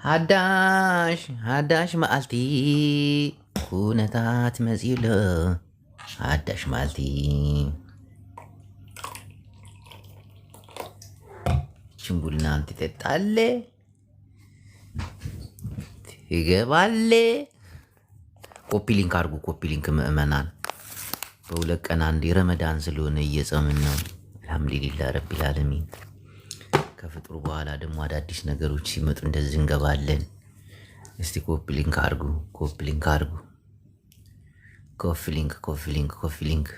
ሃዳሽ መዓልቲ ኩነታት መጺሎ ሃዳሽ መዓልቲ ችንቡልና ትጠጣለ ትገባለ። ኮፒ ሊንክ አድርጉ። ኮፒ ሊንክ ምእመናን በሁለት ቀን አንድ ረመዳን ስለሆነ እየጸምን ነው። አልሐምዱሊላህ ረቢል ዓለሚን። ከፍጥሩ በኋላ ደግሞ አዳዲስ ነገሮች ሲመጡ እንደዚህ እንገባለን። እስቲ ኮፒ ሊንክ አድርጉ። ኮፒ ሊንክ አድርጉ። ኮፒ ሊንክ ኮፒ ሊንክ ኮፒ ሊንክ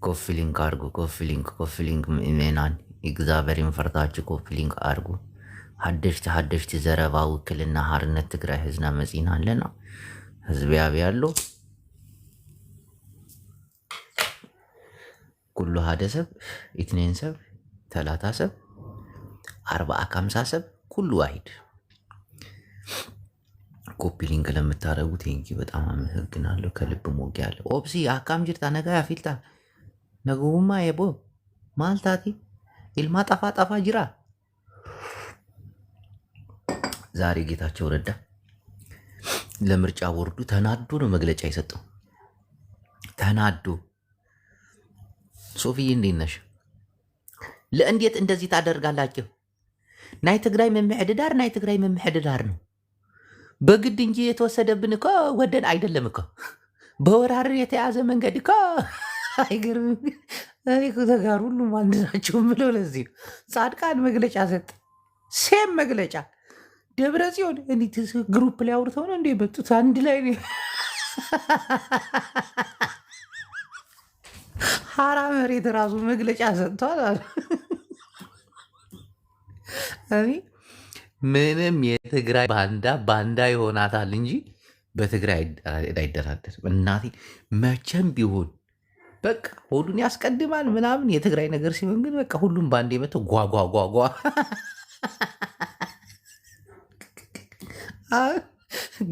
ኮፒ ሊንክ አድርጉ። ኮፒ ሊንክ ኮፒ ሊንክ ምእመናን እግዚአብሔርን ፈርታችሁ ኮፒ ሊንክ አድርጉ። ሀደሽቲ ዘረባ ውክልና ሓርነት ትግራይ ህዝና መጺና ኣለና ህዝቢ ያብ ያለው ኩሉ ሓደ ሰብ ኢትኔን ሰብ ተላታ ሰብ 40-50 ሰብ ኩሉ ዋሂድ። ኮፒ ሊንክ ለምታረጉ ቴንኪ በጣም አመሰግናለሁ። ከልብ ሞግ ያለ ኦፕሲ አካም ጅርታ ነጋ ያፊልታ ነጉማ የቦ ማልታቲ ኢልማ ጠፋ ጠፋ ጅራ። ዛሬ ጌታቸው ረዳ ለምርጫ ቦርዱ ተናዶ ነው መግለጫ የሰጠው። ተናዶ ሶፊዬ እንዴት ነሽ? ለእንዴት እንደዚህ ታደርጋላችሁ? ናይ ትግራይ መምሕድዳር ናይ ትግራይ መምሕድዳር ነው በግድ እንጂ የተወሰደብን እኮ ወደን አይደለም እኮ በወራር የተያዘ መንገድ እኮ አይገርም። ተጋሩ ሁሉም አንድ ናቸው ብለው ለዚህ ጻድቃን መግለጫ ሰጥ ሴም መግለጫ ደብረ ጽዮን እንዴት ግሩፕ ላይ አውርተው ነው እንዴ የመጡት? አንድ ላይ ነው ሀራ መሬት ራሱ መግለጫ ሰጥቷል አሉ። ምንም የትግራይ ባንዳ ይሆናታል እንጂ በትግራይ አይደራደርም። እናቴ መቼም ቢሆን በቃ ሆዱን ያስቀድማል ምናምን። የትግራይ ነገር ሲሆን ግን በቃ ሁሉም ባንዴ መተው ጓጓጓጓ።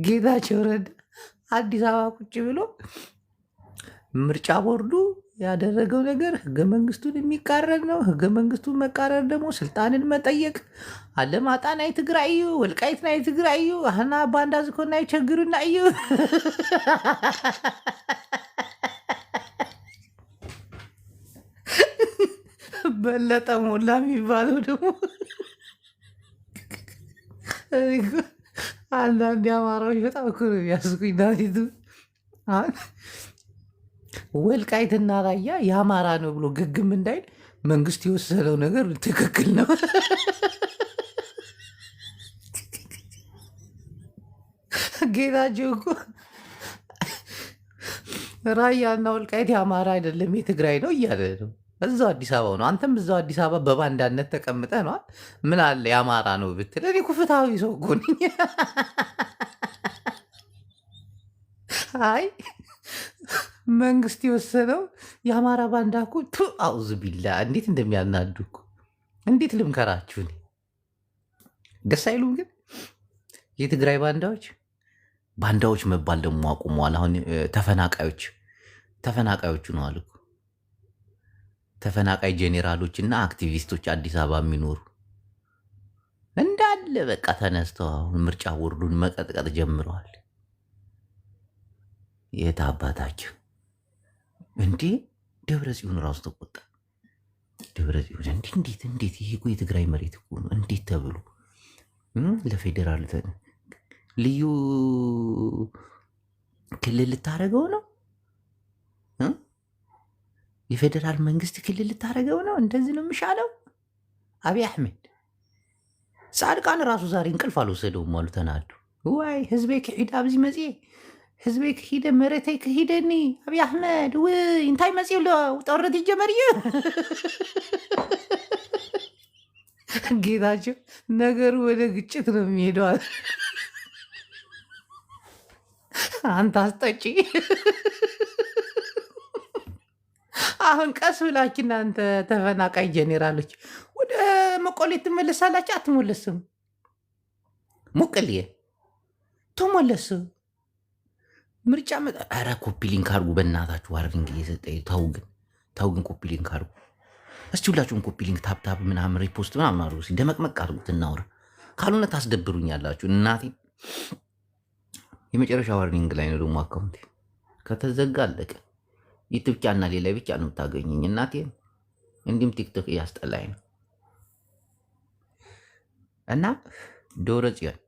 ጌታቸው ረዳ አዲስ አበባ ቁጭ ብሎ ምርጫ ቦርዱ ያደረገው ነገር ህገ መንግስቱን የሚቃረን ነው። ህገ መንግስቱን መቃረን ደግሞ ስልጣንን መጠየቅ አለማጣ ናይ ትግራይ እዩ ወልቃይት ናይ ትግራይ እዩ አህና ባንዳ ዝኮን ናይ ቸግሩና እዩ። በለጠ ሞላ የሚባለው ደግሞ አንዳንድ የአማራዎች በጣም እኮ ነው የሚያስቁኝ። ዳዊቱ ወልቃይትና ራያ የአማራ ነው ብሎ ግግም እንዳይል መንግስት የወሰነው ነገር ትክክል ነው። ጌታቸው እኮ ራያና ወልቃይት የአማራ አይደለም የትግራይ ነው እያለ ነው። እዛው አዲስ አበባ ነው። አንተም እዛው አዲስ አበባ በባንዳነት ተቀምጠ ነዋል። ምን አለ የአማራ ነው ብትል እኔ እኮ ፍትሃዊ ሰው እኮ ነኝ። አይ መንግስት የወሰነው የአማራ ባንዳ እኮ አውዝ ቢላ እንዴት እንደሚያናዱ እኮ እንዴት ልምከራችሁ? ደስ አይሉም። ግን የትግራይ ባንዳዎች መባል ደግሞ አቁመዋል። አሁን ተፈናቃዮቹ ነው አሉ። ተፈናቃይ ጄኔራሎች እና አክቲቪስቶች አዲስ አበባ የሚኖሩ እንዳለ በቃ ተነስተው አሁን ምርጫ ቦርዱን መቀጥቀጥ ጀምረዋል። የት አባታቸው እንዴ! ደብረ ጽዮን ራሱ ተቆጣ። ደብረ ጽዮን እንዴት ይሄ እኮ የትግራይ መሬት እኮ ነው። እንዴት ተብሎ ለፌዴራል ልዩ ክልል ልታደርገው ነው? የፌዴራል መንግስት ክልል ልታደርገው ነው? እንደዚህ ነው የሚሻለው? አብይ አሕመድ ጻድቃን ራሱ ዛሬ እንቅልፍ አልወሰደውም አሉ። ተናዱ። ዋይ ህዝቤ ክሒድ ኣብዚ መጽ ህዝቤ ክሂደ መሬተይ ክሂደኒ አብይ አሕመድ ውይ እንታይ መጽኡ ሎ ጦርነት ይጀመር እዩ። ጌታቸው ነገሩ ወደ ግጭት ነው የሚሄደው። አንተ አስጠጪ። አሁን ቀስ ብላችሁ እናንተ ተፈናቃይ ጄኔራሎች ወደ መቀሌ ትመለሳላችሁ? አትመለስም። መቀሌ ተመለሱ። ምርጫ ኧረ ኮፒ ሊንክ አድርጉ በእናታችሁ። ዋርኒንግ እየሰጠኝ ተው ግን ኮፒ ሊንክ አድርጉ እስቲ ሁላችሁም ኮፒ ሊንክ ታፕታፕ ምናምን ሪፖስት ምናምን አድርጉ። ደመቅመቅ አድርጉት እናውራ። ካልሆነ ታስደብሩኛላችሁ እናቴ። የመጨረሻ ዋርኒንግ ላይ ነው ደግሞ አካውንቴ ከተዘጋ አለቀ። ዩቲዩብ ብቻ እና ሌላ ብቻ ነው የምታገኙኝ እናቴ። እንዲሁም ቲክቶክ እያስጠላኝ ነው እና ዶሮ ጽዮን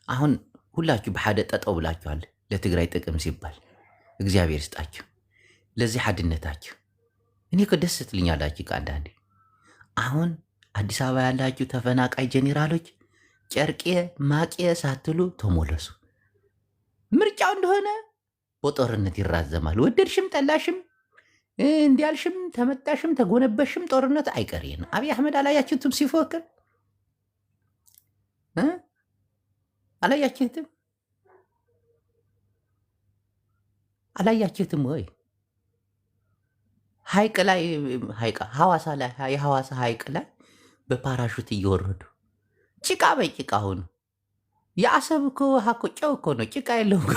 አሁን ሁላችሁ በሓደ ጠጠው ብላችኋል። ለትግራይ ጥቅም ሲባል እግዚአብሔር ይስጣችሁ ለዚህ ሓድነታችሁ። እኔ እኮ ደስ ትልኛላችሁ ከአንዳንዴ። አሁን አዲስ አበባ ያላችሁ ተፈናቃይ ጄኔራሎች ጨርቄ ማቄ ሳትሉ ተሞለሱ። ምርጫው እንደሆነ በጦርነት ይራዘማል። ወደድሽም ጠላሽም እንዲያልሽም ተመጣሽም ተጎነበሽም ጦርነት አይቀሬ ነው። አብይ አሕመድ አላያችሁትም ሲፎክር? አላያችሁትም ወይ? ሐይቅ ላይ ሐዋሳ ላይ የሐዋሳ ሐይቅ ላይ በፓራሹት እየወረዱ ጭቃ በጭቃ ሆኑ። የአሰብ እኮ ውሃ እኮ ጨው እኮ ነው፣ ጭቃ የለውም።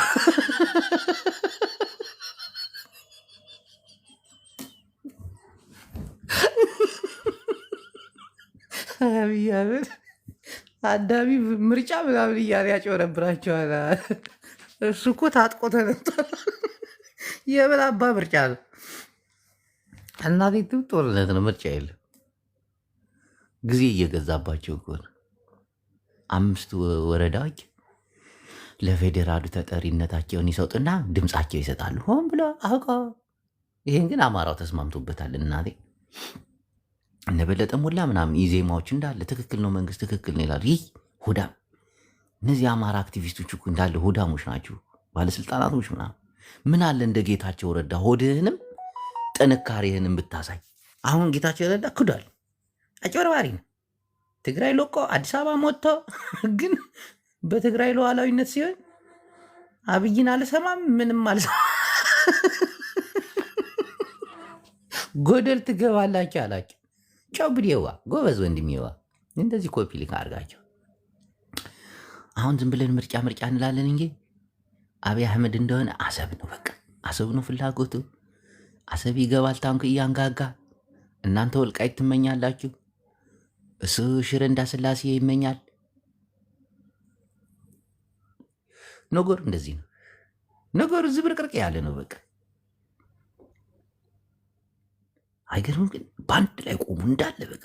አዳሚ ምርጫ ምናምን እያለ ያጭበረብራቸዋል። እሱ እኮ ታጥቆ ተነጥቷል። የምን አባ ምርጫ ነው? እናቴቱ ጦርነት ነው፣ ምርጫ የለም። ጊዜ እየገዛባቸው እኮ ነው። 5 ወረዳዎች ለፌዴራሉ ተጠሪነታቸውን ይሰጡና ድምፃቸው ይሰጣሉ፣ ሆን ብሎ አውቀው። ይህን ግን አማራው ተስማምቶበታል። እናቴ እነበለጠ ሞላ ምናምን ኢዜማዎች እንዳለ ትክክል ነው፣ መንግስት ትክክል ነው ይላሉ። ይህ ሆዳም፣ እነዚህ አማራ አክቲቪስቶች እኮ እንዳለ ሆዳሞች ናቸው፣ ባለስልጣናቶች ምናምን። ምን አለ እንደ ጌታቸው ረዳ ሆድህንም ጥንካሬህንም ብታሳይ። አሁን ጌታቸው ረዳ ክዷል፣ አጭበርባሪ ነው። ትግራይ ለቆ አዲስ አበባ ሞቶ ግን በትግራይ ሉዓላዊነት ሲሆን አብይን አልሰማም ምንም አልሰማም። ጎደል ትገባላችሁ አላቸው። ጨብዴዋ ጎበዝ ወንድሜዋ፣ እንደዚህ ኮፒ ሊንክ አድርጋቸው። አሁን ዝም ብለን ምርጫ እንላለን እንጂ አብይ አሕመድ እንደሆነ አሰብ ነው፣ በቃ አሰብ ነው ፍላጎቱ። አሰብ ይገባል ታንክ እያንጋጋ። እናንተ ወልቃይት ትመኛላችሁ፣ እሱ ሽረ እንዳስላሴ ይመኛል። ነገሩ እንደዚህ ነው። ነገሩ ዝብርቅርቅ ያለ ነው። በቃ አይገርምም? ግን በአንድ ላይ ቆሙ እንዳለ በቃ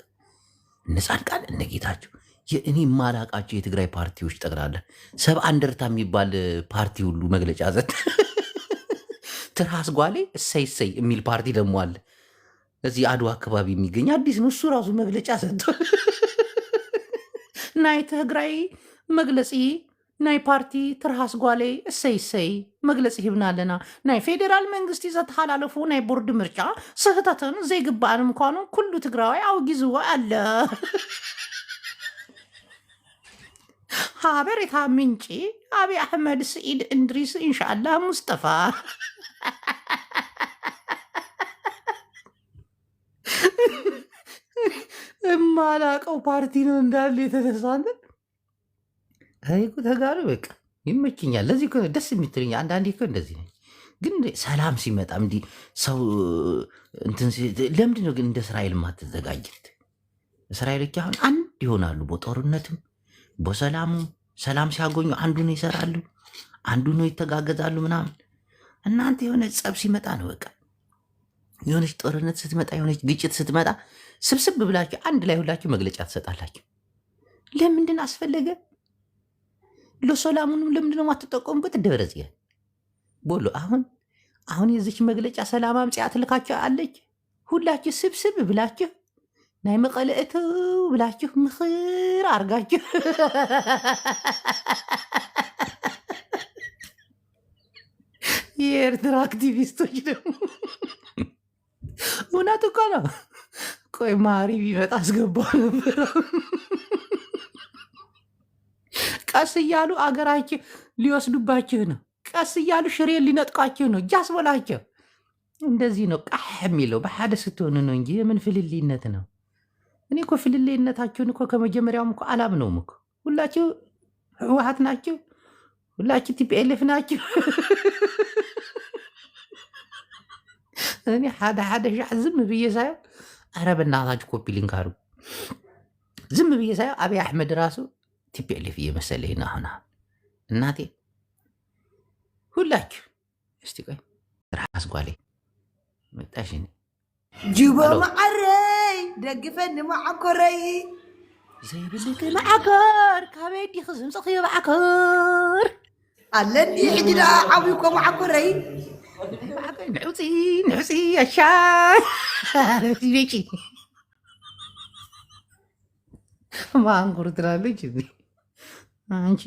እነ ጻድቃን እነ ጌታቸው፣ እኔ የማላቃቸው የትግራይ ፓርቲዎች ጠቅላላ 70 እንደርታ የሚባል ፓርቲ ሁሉ መግለጫ ዘት ትራስ ጓሌ እሰይ እሰይ የሚል ፓርቲ ደግሞ አለ። እዚህ አድዋ አካባቢ የሚገኝ አዲስ ነው። እሱ ራሱ መግለጫ ሰጥቶ ናይ ትግራይ መግለፂ ናይ ፓርቲ ትርሃስ ጓሌ እሰይ እሰይ መግለፂ ሂብና ኣለና ናይ ፌዴራል መንግስቲ ዘተሓላለፉ ናይ ቦርድ ምርጫ ስህተትን ዘይግባእን ምኳኑ ኩሉ ትግራዋይ ኣውጊዝዎ ኣለ። ሓበሬታ ምንጪ አብይ አሕመድ ስኢድ እንድሪስ ኢንሻአላህ ሙስጠፋ። የማላቀው ፓርቲ ነው እንዳለ የተነሳንን እኮ ተጋሩ በቃ ይመችኛል። ለዚህ እኮ ደስ የምትለኝ አንዳንዴ እኮ እንደዚህ ነው። ግን ሰላም ሲመጣም እንዲህ ሰው ለምንድን ነው ግን እንደ እስራኤል ማትዘጋጅት? እስራኤሎች አሁን አንድ ይሆናሉ፣ በጦርነትም በሰላሙ ሰላም ሲያገኙ አንዱ ነው ይሰራሉ፣ አንዱ ነው ይተጋገዛሉ ምናምን። እናንተ የሆነ ጸብ ሲመጣ ነው በቃ የሆነች ጦርነት ስትመጣ የሆነች ግጭት ስትመጣ ስብስብ ብላችሁ አንድ ላይ ሁላችሁ መግለጫ ትሰጣላችሁ። ለምንድን አስፈለገ? ለሰላሙንም ለምንድን ነው የማትጠቀሙበት? ደብረጽዮን ቦሎ አሁን የዚች መግለጫ ሰላም አምጽያ ትልካችሁ አለች። ሁላችሁ ስብስብ ብላችሁ ናይ መቀለእቱ ብላችሁ ምኽር አርጋችሁ የኤርትራ አክቲቪስቶች ደግሞ እውነት እኮ ነው። ቆይ ማሪ ቢመጣ አስገባው ነበር። ቀስ እያሉ አገራችሁ ሊወስዱባችሁ ነው። ቀስ እያሉ ሽሬ ሊነጥቃችሁ ነው። እጃስ በላቸው። እንደዚህ ነው ቃሕ የሚለው በሓደ ስትሆኑ ነው እንጂ የምን ፍልልይነት ነው? እኔ እኮ ፍልልይነታችሁን እኮ ከመጀመሪያውም እኮ አላምነውም እኮ። ሁላችሁ ህወሓት ናችሁ፣ ሁላችሁ ቲፒኤልኤፍ ናችሁ። እኔ ሓደ ሻዕ ዝም ብዬ ሳየው ኧረ በእናታችሁ ኮፒ ሊንክ አድርጉ። ዝም ብዬ ሳየው አብይ አሕመድ ራሱ ቲፒኤልኤፍ እየመሰለኝ ነው አሁን እናቴ። ሁላችሁ እስቲ ቆይ ራስ ጓሌ መጣሽ ጅቦ ማዓረይ ደግፈኒ ማዓኮረይ ዘይብልክ ማዓከር ካበይ ዲኽ ዝምፅኽዮ ማዓከር ኣለኒ ሕጂዳ ዓብይኮ ማዓኮረይ ንዕውፂ ኣሻይ ቤጪ ማንኩር ትላለች እንዴ አንቺ?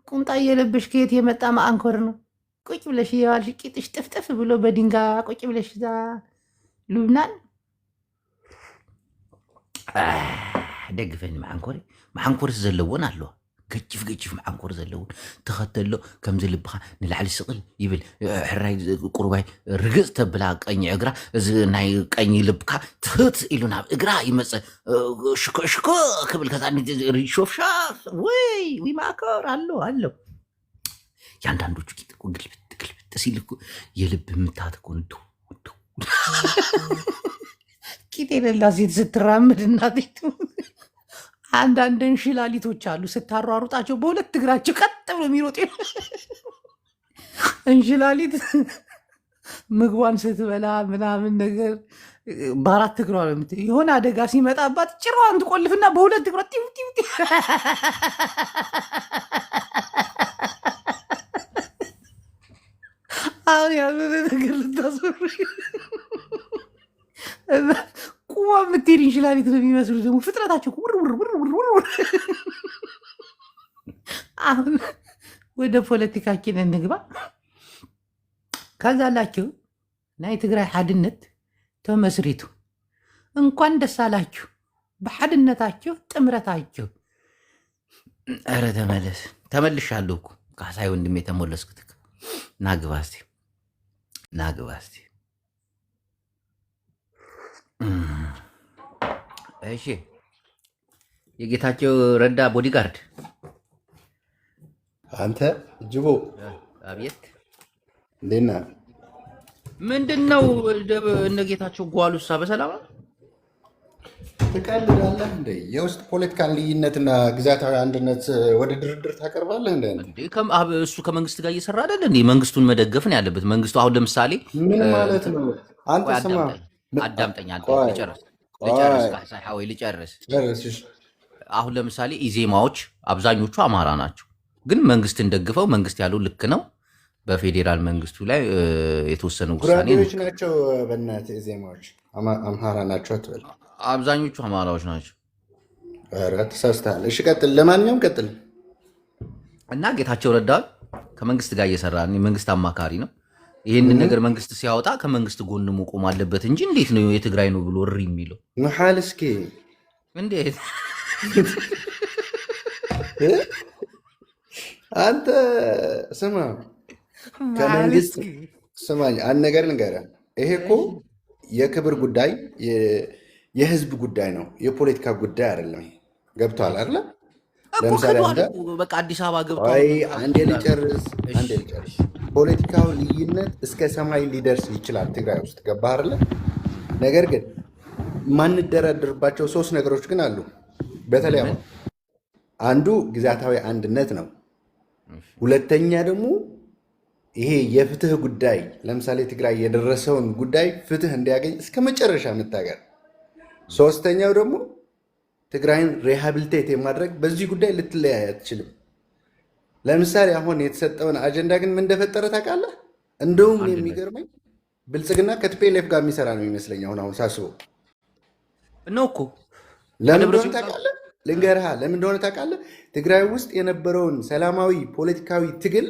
ቁምጣ እየለበሽ ከየት የመጣ ማንኮር ነው? ቁጭ ብለሽ የዋልሽ ቂጥሽ ጥፍጥፍ ብሎ በድንጋይ ቁጭ ብለሽ እዛ ሉብናን ደግፈኒ ማዓንኮርስ ዘለዎን ኣለዋ ገጭፍ ማዓንኮር ዘለውን ተኸተሎ ከምዚ ልብኻ ንላዕሊ ስቕል ይብል ሕራይ ቁርባይ ርግፅ ተብላ ቀኝ እግራ እዚ ናይ ቀኝ ልብካ ትህት ኢሉ ናብ እግራ ይመፀ ሽኮ ክብል ከዛ ሾፍሻ ወይ ማዕከር ኣሎ ያንዳንዶቹ ቂጥ እኮ ግልብጥ ሲል እኮ የልብ ምታት እኮ ነው። ቂጥ የሌላ ሴት ስትራምድ እናቴቱ አንዳንድ እንሽላሊቶች አሉ ስታሯሩጣቸው በሁለት እግራቸው ቀጥ ብሎ የሚሮጡ እንሽላሊት ምግቧን ስትበላ ምናምን ነገር በአራት እግሯ ነው የሆነ አደጋ ሲመጣባት ጭራዋን ትቆልፍና በሁለት እግሯ ጢው አሁን ያልሆነ ነገር ልታስወሩ ቁማ የምትሄድ እንሽላሊት ነው የሚመስሉ ደግሞ ፍጥረታቸው ውር። አሁን ወደ ፖለቲካችን እንግባ። ከዛ ላችሁ ናይ ትግራይ ሓድነት ተመስሪቱ እንኳን ደስ አላችሁ በሓድነታችሁ ጥምረታችሁ። ኧረ ተመልሻለሁ እኮ ካሳይ ወንድሜ ተመለስኩት። ናግባ እስቲ እሺ የጌታቸው ረዳ ቦዲጋርድ አንተ ጅቦ አቤት እንዴት ነህ? ምንድነው እነ ጌታቸው ጓሉሳ በሰላም ትቀልዳለህ እንዴ? የውስጥ ፖለቲካን ልዩነትና ግዛታዊ አንድነት ወደ ድርድር ታቀርባለህ እንዴ? እሱ ከመንግስት ጋር እየሰራ አይደል እንዴ? መንግስቱን መደገፍ ነው ያለበት። መንግስቱ አሁን ለምሳሌ ምን ማለት ነው? አንተ ስማ አዳምጠኝ ልጨርስ። አሁን ለምሳሌ ኢዜማዎች አብዛኞቹ አማራ ናቸው፣ ግን መንግስትን ደግፈው መንግስት ያለው ልክ ነው። በፌዴራል መንግስቱ ላይ የተወሰነ ውሳኔ ናቸው። በእናትህ ኢዜማዎች አምሃራ ናቸው አትበል። አብዛኞቹ አማራዎች ናቸው። ኧረ ተሳስተሃል። እሺ ቀጥል። ለማንኛውም ቀጥል። እና ጌታቸው ረዳ ከመንግስት ጋር እየሰራ መንግስት አማካሪ ነው። ይህንን ነገር መንግስት ሲያወጣ ከመንግስት ጎን መቆም አለበት እንጂ እንዴት ነው የትግራይ ነው ብሎ እሪ የሚለው? መሐል እስኪ እንዴት አንተ ስማ፣ ከመንግስት ስማኝ፣ አንድ ነገር ልንገርህ። ይሄ እኮ የክብር ጉዳይ የህዝብ ጉዳይ ነው፣ የፖለቲካ ጉዳይ አይደለም። ገብቶሃል አይደለ? ለምሳሌ በቃ አዲስ አበባ ገብቷል። አንዴ ልጨርስ። ፖለቲካው ልዩነት እስከ ሰማይ ሊደርስ ይችላል ትግራይ ውስጥ። ገባህ አይደለ? ነገር ግን የማንደራደርባቸው 3 ነገሮች ግን አሉ። በተለይ አሁን አንዱ ግዛታዊ አንድነት ነው። ሁለተኛ ደግሞ ይሄ የፍትህ ጉዳይ፣ ለምሳሌ ትግራይ የደረሰውን ጉዳይ ፍትህ እንዲያገኝ እስከ መጨረሻ መታገል። ሶስተኛው ደግሞ ትግራይን ሪሃቢሊቴት የማድረግ በዚህ ጉዳይ ልትለያይ አትችልም። ለምሳሌ አሁን የተሰጠውን አጀንዳ ግን ምን እንደፈጠረ ታውቃለህ? እንደውም የሚገርመኝ ብልጽግና ከቲፒኤልኤፍ ጋር የሚሰራ ነው የሚመስለኝ አሁን ሳስበው ነው እኮ። ለምን እንደሆነ ታውቃለህ? ልንገርሃ፣ ለምን እንደሆነ ታውቃለህ? ትግራይ ውስጥ የነበረውን ሰላማዊ ፖለቲካዊ ትግል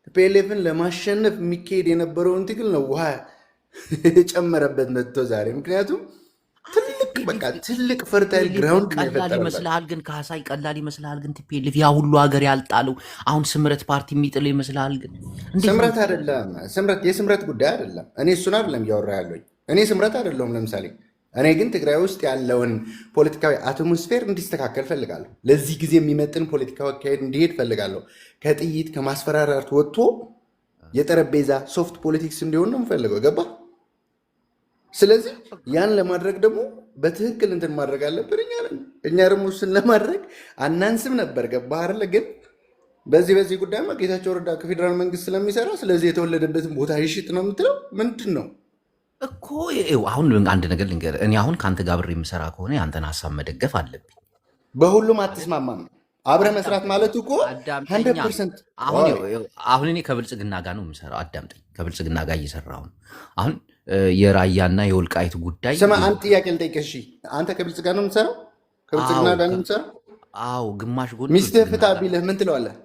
ቲፒኤልኤፍን ለማሸነፍ የሚካሄድ የነበረውን ትግል ነው ውሃ የጨመረበት መጥቶ ዛሬ። ምክንያቱም ትልቅ ፈርታይል ግራውንድ ቀላል ይመስልሃል? ግን ካሳይ ቀላል ይመስልሃል? ግን ቲፒኤልኤፍ ያ ሁሉ ሀገር ያልጣለው አሁን ስምረት ፓርቲ የሚጥለው ይመስልሃል? ግን ስምረት አይደለም፣ የስምረት ጉዳይ አይደለም። እኔ እሱን አይደለም እያወራ ያለኝ። እኔ ስምረት አይደለሁም። ለምሳሌ እኔ ግን ትግራይ ውስጥ ያለውን ፖለቲካዊ አትሞስፌር እንዲስተካከል ፈልጋለሁ። ለዚህ ጊዜ የሚመጥን ፖለቲካዊ አካሄድ እንዲሄድ ፈልጋለሁ። ከጥይት ከማስፈራራት ወጥቶ የጠረጴዛ ሶፍት ፖለቲክስ እንዲሆን ነው የምፈልገው። ገባ? ስለዚህ ያን ለማድረግ ደግሞ በትክክል እንትን ማድረግ አለብን እኛ ደግሞ እሱን ለማድረግ አናንስም ነበር። ገባ አይደለ? ግን በዚህ ጉዳይማ ጌታቸው ረዳ ከፌዴራል መንግስት ስለሚሰራ ስለዚህ የተወለደበትን ቦታ ይሽጥ ነው የምትለው ምንድን ነው እኮ? አሁን አንድ ነገር ልንገርህ። እኔ አሁን ከአንተ ጋር ብሬ የምሰራ ከሆነ የአንተን ሀሳብ መደገፍ አለብኝ። በሁሉም አትስማማም። አብረህ መስራት ማለት እኮ 100%። አሁን እኔ ከብልጽግና ጋር ነው የምሰራው። አዳምጠኝ። ከብልጽግና ጋር እየሰራሁ ነው። አሁን የራያና የወልቃይት ጉዳይ ስማ፣ አንድ ጥያቄ ልጠይቅህ። እሺ፣ አንተ ከብልጽግና ነው የምትሰራው? ከብልጽግና ጋር ነው የምትሰራው? አዎ፣ ግማሽ ጎን። ሚስትህ ፍታ ቢልህ ምን ትለዋለህ?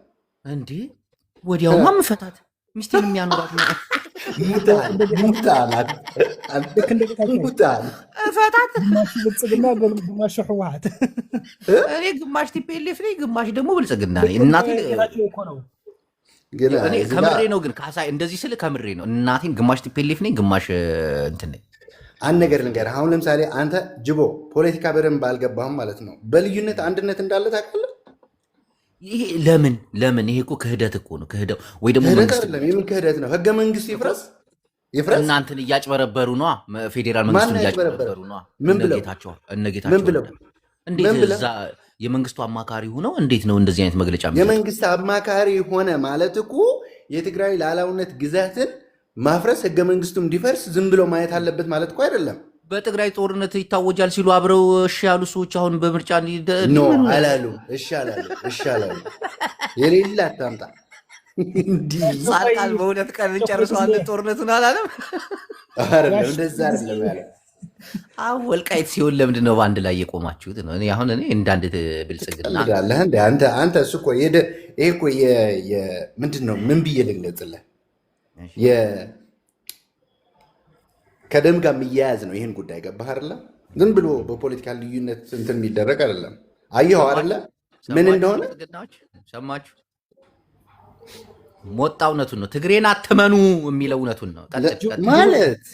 እንዴ ወዲያውማ ምፈታት ሚስቴን የሚያኖራት ነው። እፈታት። ብልጽግና ግማሽ ህወሓት፣ እኔ ግማሽ ቲፒኤልኤፍ ነኝ፣ ግማሽ ደግሞ ብልጽግና ነኝ። እናቴ እኔ ከምሬ ነው። ግን ካሳይ እንደዚህ ስል ከምሬ ነው። እናቴን ግማሽ ቲፒኤልኤፍ ነኝ፣ ግማሽ እንትን ነኝ። አንድ ነገር ልንገርህ። አሁን ለምሳሌ አንተ ጅቦ ፖለቲካ በደንብ አልገባህም ማለት ነው። በልዩነት አንድነት እንዳለ ታውቃለህ። ይሄ ለምን ይሄ እኮ ክህደት እኮ ነው። ክህደት ወይ ደግሞ መንግስት የምን ክህደት ነው? ህገ መንግስት ይፍረስ። እናንትን እያጭበረበሩ ነዋ። ፌዴራል መንግስቱን እያጭበረበሩ ነዋ። ምን ብለው እንዴት እዛ የመንግስቱ አማካሪ ሆነው እንዴት ነው እንደዚህ አይነት መግለጫ? የመንግስት አማካሪ ሆነ ማለት እኮ የትግራይ ሉዓላዊነት ግዛትን ማፍረስ ህገ መንግስቱ እንዲፈርስ ዝም ብሎ ማየት አለበት ማለት እኮ አይደለም። በትግራይ ጦርነት ይታወጃል ሲሉ አብረው እሺ ያሉ ሰዎች አሁን በምርጫ አላሉ። እሺ አላሉ። የሌለ አታምጣ። ጻድቃን በሁለት ቀን እንጨርሰዋለን ጦርነቱን አላለም። እንደዛ አይደለም ያለ። አሁን ወልቃይት ሲሆን ለምንድን ነው በአንድ ላይ የቆማችሁት? ነው አሁን እኔ እንዳንድ ብልጽግና አንተ እሱ እኮ ይሄ እኮ ምንድን ነው? ምን ብዬ ልግለጽልህ? ከደም ጋር የሚያያዝ ነው ይህን ጉዳይ። ገባህ አይደለ? ዝም ብሎ በፖለቲካ ልዩነት እንትን የሚደረግ አይደለም። አየኸው አይደለ ምን እንደሆነ? ሰማችሁ? ሞጣ እውነቱን ነው። ትግሬን አትመኑ የሚለው እውነቱን ነው ማለት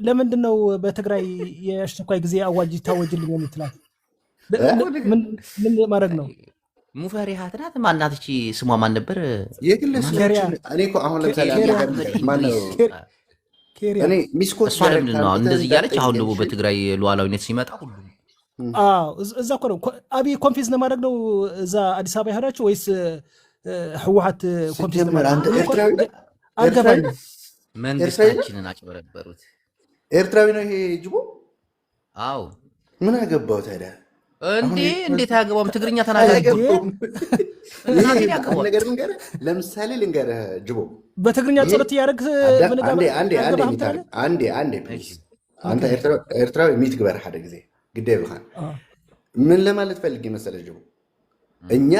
ለምንድን ነው በትግራይ የአስቸኳይ ጊዜ አዋጅ ይታወጅልኝ የምትላት? ምን ማድረግ ነው? ሙፈሪሃት ናት። ማናት እቺ? ስሟ ማን ነበር? አሁን ለምሳሌ እሷ ለምንድን ነው እንደዚህ እያለች አሁን ደግሞ በትግራይ ሉዓላዊነት ሲመጣ ሁሉም እዛ እኮ ነው። አብይ ኮንፊዝ ለማድረግ ነው እዛ አዲስ አበባ ያሄዳችሁ ወይስ ህወሓት ኮንፊዝ ለማድረግ? አልገባኝም። መንግስታችንን አጭበረበሩት። ኤርትራዊ ነው ይሄ ጅቦ? አዎ። ምን አገባው ታዲያ? እንዴት አያገባም? ትግርኛ ተናጋሪ ነገር ልንገርህ። ለምሳሌ ልንገርህ ጅቦ፣ በትግርኛ ጸሎት እያደረግህ አንተ ኤርትራዊ ሚት ግበር ሓደ ጊዜ ግደ ይብልኻን። ምን ለማለት ፈልግ መሰለህ ጅቦ፣ እኛ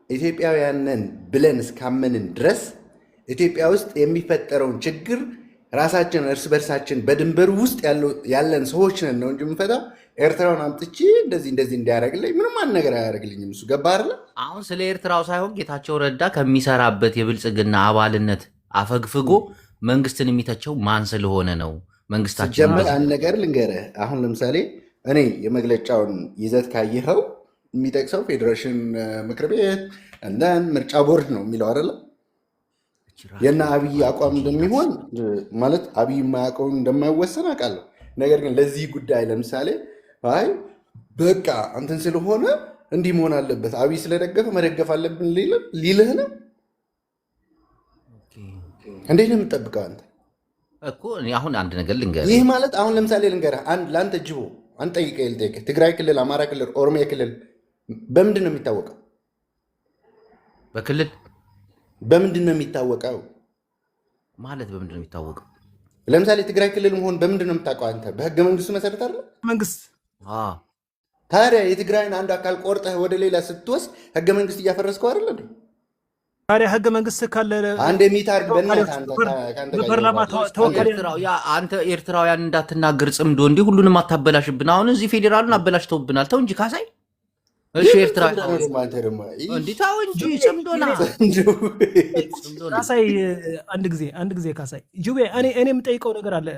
ኢትዮጵያውያንን ብለን እስካመንን ድረስ ኢትዮጵያ ውስጥ የሚፈጠረውን ችግር ራሳችን እርስ በርሳችን በድንበር ውስጥ ያለን ሰዎች ነን ነው እንጂ የምንፈታው ኤርትራውን አምጥቼ እንደዚህ እንዲያደርግልኝ ምንም አንድ ነገር አያደርግልኝም። እሱ ገባ አይደለ? አሁን ስለ ኤርትራው ሳይሆን ጌታቸው ረዳ ከሚሰራበት የብልጽግና አባልነት አፈግፍጎ መንግስትን የሚተቸው ማን ስለሆነ ነው? መንግስታችን ጀምር። አንድ ነገር ልንገርህ። አሁን ለምሳሌ እኔ የመግለጫውን ይዘት ካየኸው የሚጠቅሰው ፌዴሬሽን ምክር ቤት እንደን ምርጫ ቦርድ ነው የሚለው አይደለ? የና አብይ አቋም እንደሚሆን ማለት አብይ የማያውቀውን እንደማይወሰን አውቃለሁ። ነገር ግን ለዚህ ጉዳይ ለምሳሌ አይ በቃ አንተን ስለሆነ እንዲህ መሆን አለበት አብይ ስለደገፈ መደገፍ አለብን ሊልህ ነው። እንዴት ነው የምጠብቀው አንተ እኮ? አሁን አንድ ነገር ልንገርህ። ይህ ማለት አሁን ለምሳሌ ልንገርህ፣ ለአንተ ጅቦ አንተ ጠይቀህ ትግራይ ክልል፣ አማራ ክልል፣ ኦሮሚያ ክልል በምንድን ነው የሚታወቀው? በክልል በምንድን ነው የሚታወቀው? ማለት በምንድን ነው የሚታወቀው? ለምሳሌ ትግራይ ክልል መሆን በምንድን ነው የምታውቀው አንተ? በህገ መንግስቱ መሰረት አይደል? መንግስት ታዲያ የትግራይን አንድ አካል ቆርጠህ ወደ ሌላ ስትወስድ ህገ መንግስት እያፈረስከው አይደል? ታዲያ ህገ መንግስት ካለ አንድ የሚታርግ አንተ ኤርትራውያን እንዳትናገር ጽምዶ እንዲህ ሁሉንም አታበላሽብን። አሁን እዚህ ፌዴራሉን አበላሽተውብናል። ተው እንጂ ካሳይ እሺ ኤርትራ አንተ ደግሞ እንዴት አሁን እንጂ ጽምዶና ካሳይ አንድ ጊዜ ካሳይ ጁቤ እኔ የምጠይቀው ነገር አለ።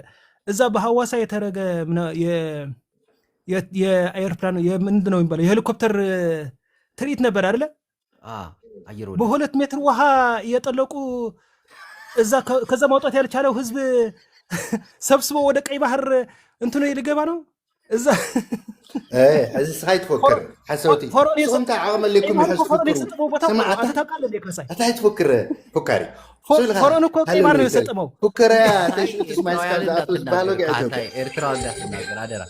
እዛ በሐዋሳ የተረገ የአየርፕላን ምንድን ነው የሚባለው የሄሊኮፕተር ትርኢት ነበር አይደለ? በ2 ሜትር ውሃ እየጠለቁ እዛ ከዛ ማውጣት ያልቻለው ህዝብ ሰብስቦ ወደ ቀይ ባህር እንትኑ ሊገባ ነው። እዛ እዚ ሳይ ትፈክር ሓሰውቲ ሶምታ ዓቅመ ለኩም ኣታይ ትፈክር ፉካሪ ፈሮን እኮ ቀይ ባህር ነው የሰጠመው። ፉከራ ተሽጥስ ማይስካዛቱ ባሎ ጋር ኤርትራ እንዳትናገር አደራ።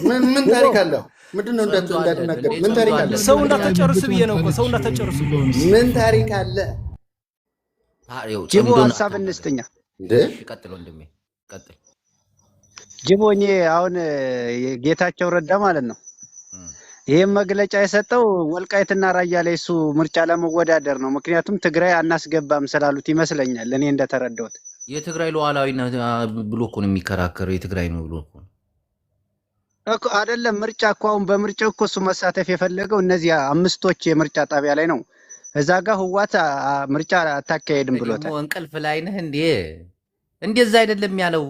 ምን ታሪክ አለው? ምንድነው እንዳትናገር? ምን ታሪክ አለ? ሰው እንዳትጨርሱ ብዬ ነው እኮ ሰው እንዳትጨርሱ። ምን ታሪክ አለ? ጅቦ ሀሳብ እንስተኛ እንዴ ቀጥሎ እንደሜ ቀጥል። ጅቦኝ አሁን ጌታቸው ረዳ ማለት ነው ይሄን መግለጫ የሰጠው ወልቃይትና ራያ ላይ እሱ ምርጫ ለመወዳደር ነው። ምክንያቱም ትግራይ አናስገባም ስላሉት ይመስለኛል እኔ እንደተረዳሁት። የትግራይ ሉዓላዊነት ብሎ እኮ ነው የሚከራከረው። የትግራይ ነው ብሎ እኮ አይደለም። ምርጫ እኮ አሁን በምርጫው እኮ እሱ መሳተፍ የፈለገው እነዚህ 5 የምርጫ ጣቢያ ላይ ነው። እዛ ጋር ህዋት ምርጫ አታካሄድም ብሎታል። ደግሞ እንቅልፍ ላይ ነህ እንዴ? እንደዛ አይደለም ያለው።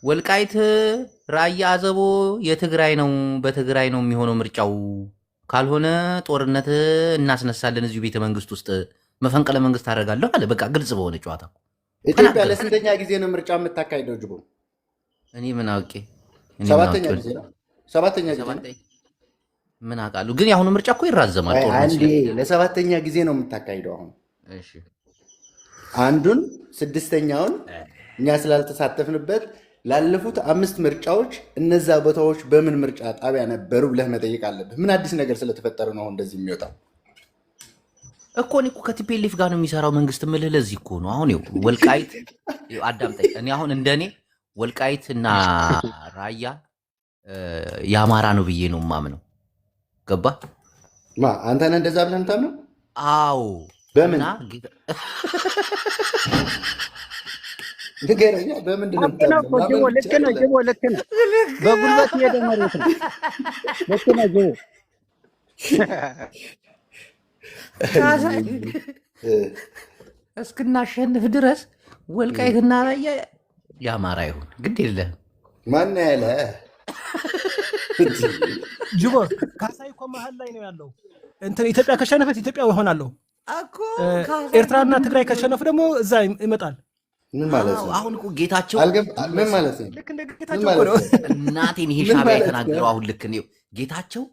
ወልቃይት ራያ አዘቦ የትግራይ ነው፣ በትግራይ ነው የሚሆነው ምርጫው። ካልሆነ ጦርነት እናስነሳለን እዚሁ ቤተ መንግስት ውስጥ መፈንቅለ መንግስት አደርጋለሁ አለ። በቃ ግልጽ በሆነ ጨዋታ። ኢትዮጵያ ለስንተኛ ጊዜ ነው ምርጫ የምታካሂደው ጅቦ? እኔ ምን አውቄ? ሰባተኛ ጊዜ ነው። ሰባተኛ ጊዜ ነው። ምን አውቃለሁ። ግን የአሁኑ ምርጫ እኮ ይራዘማል። አንዴ ለሰባተኛ ጊዜ ነው የምታካሂደው አሁን። እሺ አንዱን 6ኛውን እኛ ስላልተሳተፍንበት ላለፉት 5 ምርጫዎች እነዛ ቦታዎች በምን ምርጫ ጣቢያ ነበሩ ብለህ መጠየቅ አለብህ። ምን አዲስ ነገር ስለተፈጠረ ነው እንደዚህ የሚወጣው? እኮ እኔ እኮ ከቲፒኤልኤፍ ጋር ነው የሚሰራው መንግስት ምልህ። ለዚህ እኮ ነው አሁን ወልቃይት አዳምጠኝ። እኔ አሁን እንደኔ ወልቃይት እና ራያ የአማራ ነው ብዬ ነው የማምነው። ገባ አንተ ነህ እንደዛ ብለህ የምታምነው? አዎ። በምን ንገረኛ። በምንድን ነው የምታምነው? ልክ ነው ጅቦ፣ ልክ ነው። በጉልበት ሄደ መሬት ነው። ልክ ነው ጅቦ። እስክናሸንፍ ድረስ ወልቃይትና ራያ የአማራ ይሁን ግድ የለህም። ማን ያለ ጅቦ ካሳይ እኮ መሀል ላይ ነው ያለው። እንትን ኢትዮጵያ ከሸነፈት ኢትዮጵያ ይሆናለሁ። ኤርትራና ትግራይ ከሸነፉ ደግሞ እዛ ይመጣል። ምን ማለት ነው? አሁን እኮ ጌታቸው ምን ማለት ነው? ልክ እንደ ጌታቸው እኮ ነው። እናቴን ይሄ ሻዕቢያ የተናገረው አሁን ልክ ነው። ጌታቸው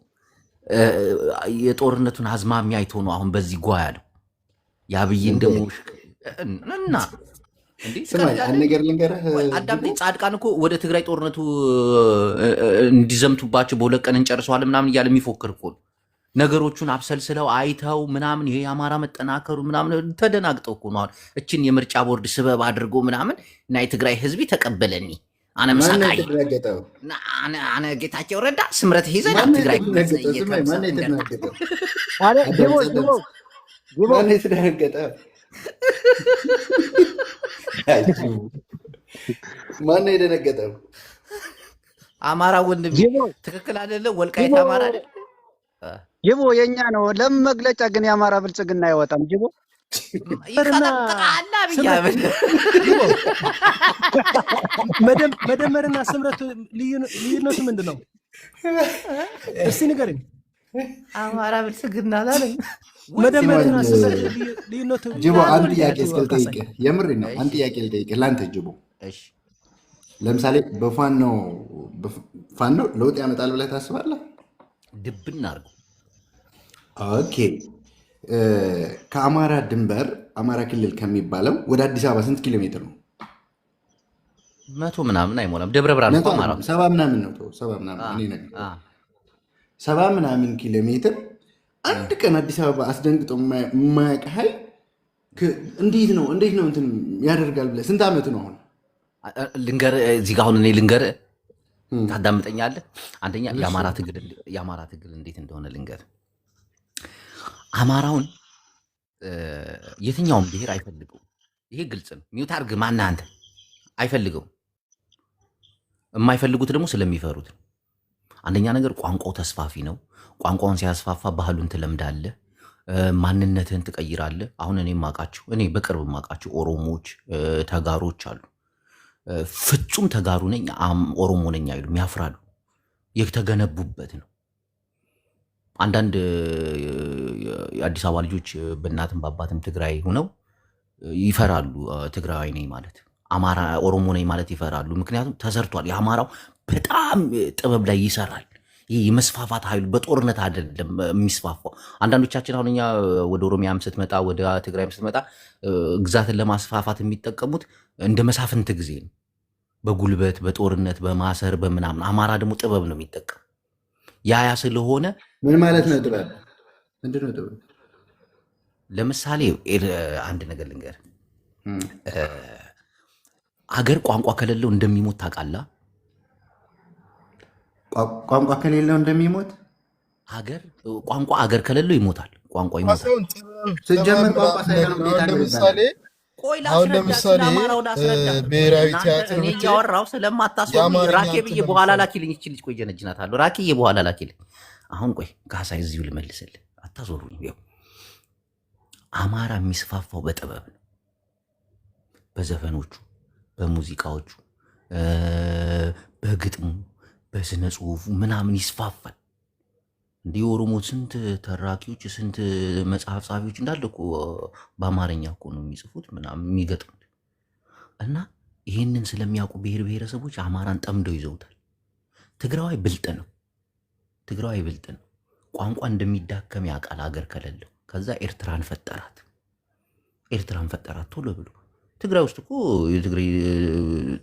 የጦርነቱን አዝማሚያ አይቶ ነው አሁን በዚህ ጓ ያለው። የአብይን ደግሞ እና አንድ ነገር ልንገርህ አዳምጠኝ። ጻድቃን እኮ ወደ ትግራይ ጦርነቱ እንዲዘምቱባቸው በ2 ቀን እንጨርሰዋለን ምናምን እያለ የሚፎክር እኮ ነው። ነገሮቹን አብሰልስለው አይተው ምናምን ይሄ የአማራ መጠናከሩ ምናምን ተደናግጠው እኮ ነው አሁን እችን የምርጫ ቦርድ ስበብ አድርጎ ምናምን እና የትግራይ ህዝቢ ተቀበለኒ አነ መሳካይ አነ ጌታቸው ረዳ ስምረት ሂዘና ትግራይ ማን የደነገጠው? አማራ ወንድም ትክክል አይደለም። ወልቃይት አማራ አይደል? ጅቦ የኛ ነው። ለምን መግለጫ ግን የአማራ ብልጽግና አይወጣም? ጅቦ መደመርና ስምረት ልዩነቱ ምንድን ነው? እስቲ ንገረኝ። አማራ ብልጽግና አላለኝ። መደመርና ስምረት ልዩነቱ ጅቦ አንድ ጥያቄ እስክልጠይቅህ፣ የምሬ ነው። አንድ ጥያቄ ልጠይቅህ ለአንተ ጅቦ። ለምሳሌ በፋኖ ለውጥ ያመጣል ብለህ ታስባለህ? ድብን አድርጎ ኦኬ። ከአማራ ድንበር አማራ ክልል ከሚባለው ወደ አዲስ አበባ ስንት ኪሎ ሜትር ነው? 100 ምናምን አይሞላም። ደብረ ብርሃን እኮ አማራ 70 ምናምን ነው። 70 ምናምን ኪሎ ሜትር አንድ ቀን አዲስ አበባ አስደንግጦ የማያውቅ ኃይል እንዴት ነው እንትን ያደርጋል ብለህ ስንት ዓመት ነው አሁን? ልንገርህ እዚህ ጋር አሁን እኔ ልንገርህ፣ ታዳምጠኛለህ? አንደኛ የአማራ ትግል እንዴት እንደሆነ ልንገርህ። አማራውን የትኛውም ብሔር አይፈልገውም። ይሄ ግልጽ ነው። ሚውት አድርግ። ማነህ አንተ? አይፈልገውም። የማይፈልጉት ደግሞ ስለሚፈሩት። አንደኛ ነገር ቋንቋው ተስፋፊ ነው። ቋንቋውን ሲያስፋፋ ባህሉን ትለምዳለህ፣ ማንነትህን ትቀይራለህ። አሁን እኔ በቅርብ ማውቃቸው ኦሮሞዎች፣ ተጋሮች አሉ። ፍጹም ተጋሩ ነኝ ኦሮሞ ነኝ አይሉም፣ ያፍራሉ። የተገነቡበት ነው። አንዳንድ የአዲስ አበባ ልጆች በእናትም በአባትም ትግራይ ሆነው ይፈራሉ። ትግራዊ ነኝ ማለት አማራ ኦሮሞ ነኝ ማለት ይፈራሉ። ምክንያቱም ተሰርቷል። የአማራው በጣም ጥበብ ላይ ይሰራል። ይህ የመስፋፋት ኃይሉ በጦርነት አይደለም የሚስፋፋው። አንዳንዶቻችን አሁን እኛ ወደ ኦሮሚያም ስትመጣ ወደ ትግራይም ስትመጣ ግዛትን ለማስፋፋት የሚጠቀሙት እንደ መሳፍንት ጊዜ ነው፣ በጉልበት በጦርነት በማሰር በምናምን። አማራ ደግሞ ጥበብ ነው የሚጠቀም። ያ ስለሆነ ምን ማለት ነው ጥበብ? ምንድን ነው ጥበብ? ለምሳሌ አንድ ነገር ልንገር። አገር ቋንቋ ከሌለው እንደሚሞት ታውቃለህ? ቋንቋ ከሌለው እንደሚሞት ቋንቋ አገር ከሌለው ይሞታል። ቋንቋ ይሞታል። ስጀምር ቋንቋ ሳይሆን ለምሳሌ አሁን ለምሳሌ ብሔራዊ ቲያትር እያወራሁ ስለማታስወ ራኬ ብዬ በኋላ ላኪልኝ። ይቺ ልጅ ቆይ ጀነጅናታለሁ። ራኬዬ በኋላ ላኪልኝ። አሁን ቆይ ካሳይ እዚሁ ልመልስልህ። አታዞሩኝ። ይኸው አማራ የሚስፋፋው በጥበብ ነው። በዘፈኖቹ፣ በሙዚቃዎቹ፣ በግጥሙ፣ በስነ ጽሁፉ ምናምን ይስፋፋል። እንዲህ ኦሮሞ ስንት ተራኪዎች ስንት መጽሐፍ ጻፊዎች እንዳለ እኮ በአማርኛ እኮ ነው የሚጽፉት ምናምን የሚገጥሙት። እና ይህንን ስለሚያውቁ ብሔር ብሔረሰቦች አማራን ጠምደው ይዘውታል። ትግራዋይ ብልጥ ነው። ቋንቋ እንደሚዳከም ያውቃል አገር ከሌለው። ከዛ ኤርትራን ፈጠራት ቶሎ ብሎ። ትግራይ ውስጥ እኮ የትግራይ